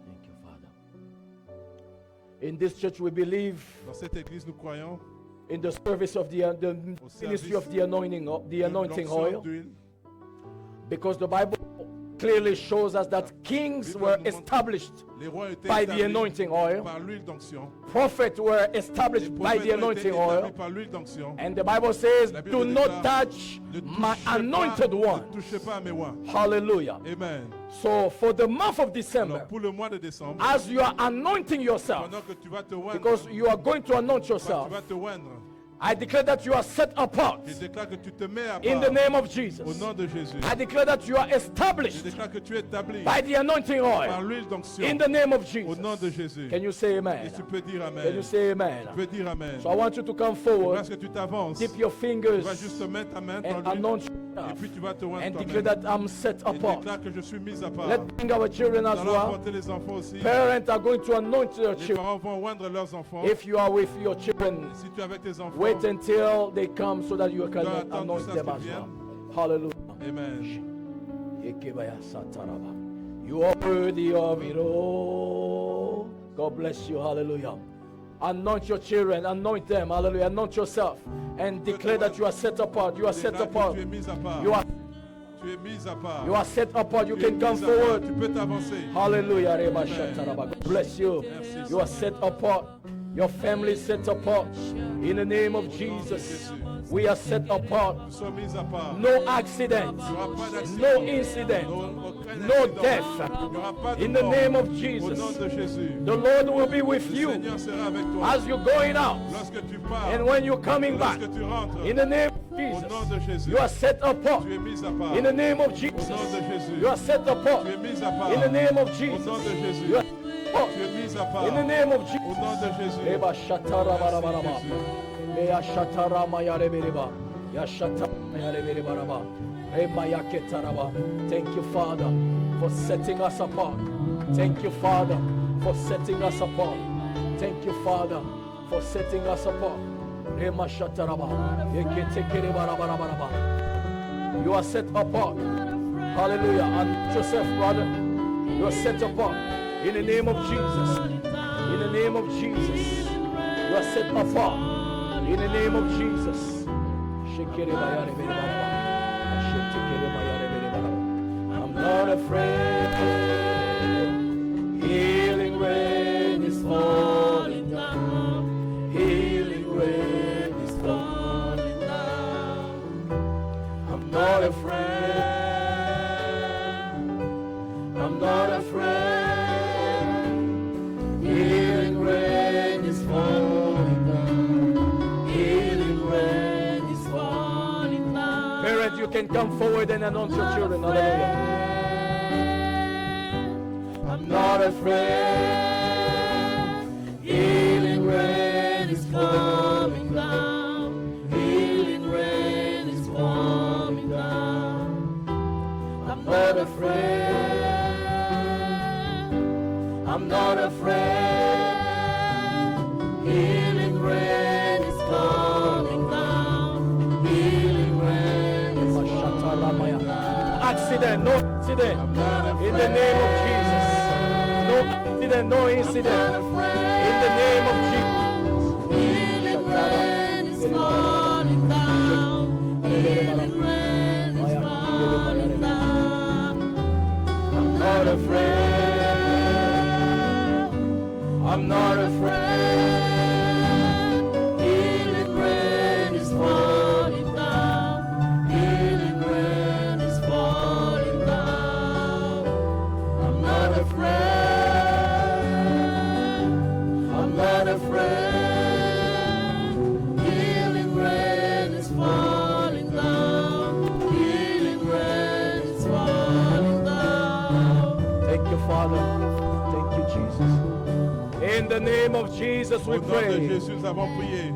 Thank you, Father. In this church, we believe Dans cette église, nous croyons in the service of the ministry of the anointing l'onction oil, d'huile, because the Bible clearly shows us that kings were established les rois étaient by the établis anointing oil, par l'huile d'onction. prophets were Les established by prophètes the ont été anointing établis oil, par l'huile d'onction. and the Bible says, La Bible "Do not déclare, touch Ne my touchez pas- anointed one." Ne touchez pas à mes rois. Hallelujah. Amen. So for the month of Alors, December, pour le mois de décembre, as you are anointing yourself, pendant que tu vas te oindre, because you are going to anoint tu yourself, vas te oindre, I declare that you are set apart je déclare que tu te mets à in part the name of au Jesus. nom de Jésus. I declare that you are Je established déclare que tu es établi by the anointing par oil l'huile d'onction in the name of au nom de Jesus. Jésus. Can you say Et amen? tu peux dire Can Amen. you say amen? Tu peux dire Amen. So I want you to come forward, Parce que tu t'avances, dip your tu fingers, vas juste mettre ta main and dans l'huile anoint et yourself, puis tu vas te oindre and declare toi-même. that I'm set Et apart. déclare que je suis mis à part. Let's bring our children Nous as allons well. apporter les enfants aussi. Parents are going to anoint their Les children. parents vont oindre leurs enfants. If you are with your children, Si tu es avec tes enfants, wait until they come so that you can dois attendre anoint jusqu'à them ce as qu'ils well. viennent. Hallelujah. Amen. You are worthy of it all. God bless you. Hallelujah. Anoint your children, anoint them. Hallelujah. Anoint yourself and declare that you are set apart. You are set Déclare que apart. tu es mis à part. You are Tu es mis à part. you are set apart. You Tu es can come mis à part. forward. Tu peux t'avancer. Hallelujah. Reba shataraba. God bless you. Merci, You are set apart. Your family is set apart. In the name of Jesus, we are set apart. Nous sommes mis à part. No accident, Il n'y aura pas d'accident. no incident, Aucun no accident. death. Il n'y aura pas de In the mort. name of Au nom Jesus, de Jésus. the Lord will be with Le you Seigneur sera avec toi. as you're going out Lorsque tu pars, and when you're coming back. lorsque tu rentres, In the name of au nom de Jesus, Jésus, you are set apart. tu es mis à part. In the name of Au nom de Jesus, Jésus, you are set apart. tu es mis à part. In the name of Au nom Jesus, de Jésus, you are tu es mis à part. in the name of Au Jesus. nom de Jésus. Eba shatara barabaraba. Meya shatara mayare beriba. Ya shatara mayare beribaraba. Ema yaketaraba. Thank you, Father, for setting us apart. Thank you, Father, for setting us apart. Thank you, Father, for setting us apart. Ema shataraba. Yeketekere barabarabaraba. You are set apart. Hallelujah. And yourself, brother. You are set apart. In the name of Jesus. In the name of Jesus. You are set apart. In the name of Jesus. Shekere bayare bere baraba. Shetekere bayare bere baraba. I'm not afraid. Healing rain is falling down. Healing rain is falling down. I'm not afraid. I'm not afraid. Healing rain is falling down. Healing rain is falling down. Parents, you can come forward and announce your children. Hallelujah. I'm not afraid. Healing rain is falling down. Healing rain is falling down. I'm not afraid. I'm not afraid. Healing rain is falling down. Healing rain is falling down. Accident, no accident. In the name of Jesus. No accident, no incident. In the name of Jesus. Healing rain is falling down. Healing rain is falling down. I'm not afraid. I'm not afraid. Healing rain is falling afraid. I'm not afraid. Healing rain is falling down. Healing rain is falling down. Thank you, Father. Thank you, Jesus. In the name of Jesus, we Au nom de pray. Jésus, nous avons prié.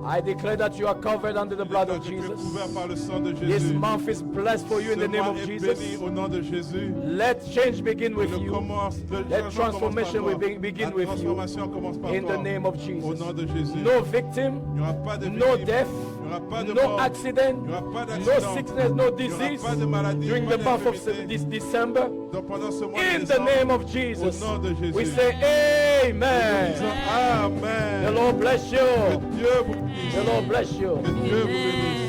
I declare that you are covered under the blood of Tu es Jesus. couvert par le sang de This Jésus. month is blessed for you in Ce the name mois of est Jesus. béni au nom de Jésus. Let change begin with Le you. Let changement transformation commence par toi. begin La with you. transformation commence par In toi. the name of Au Jesus. nom de Jésus. No victim, Il n'y aura pas de no victime. death, Il n'y aura pas de no mort. accident, Il n'y aura pas no d'accident. sickness, no Il n'y aura disease pas de maladie, during pas the month of d'infirmité. this December. Donc pendant ce mois de In the décembre, name of au Jesus, nom de Jésus, we say nous amen. disons The Amen. Lord bless Que you. Dieu vous bénisse. The Lord bless you. Que Dieu vous bénisse.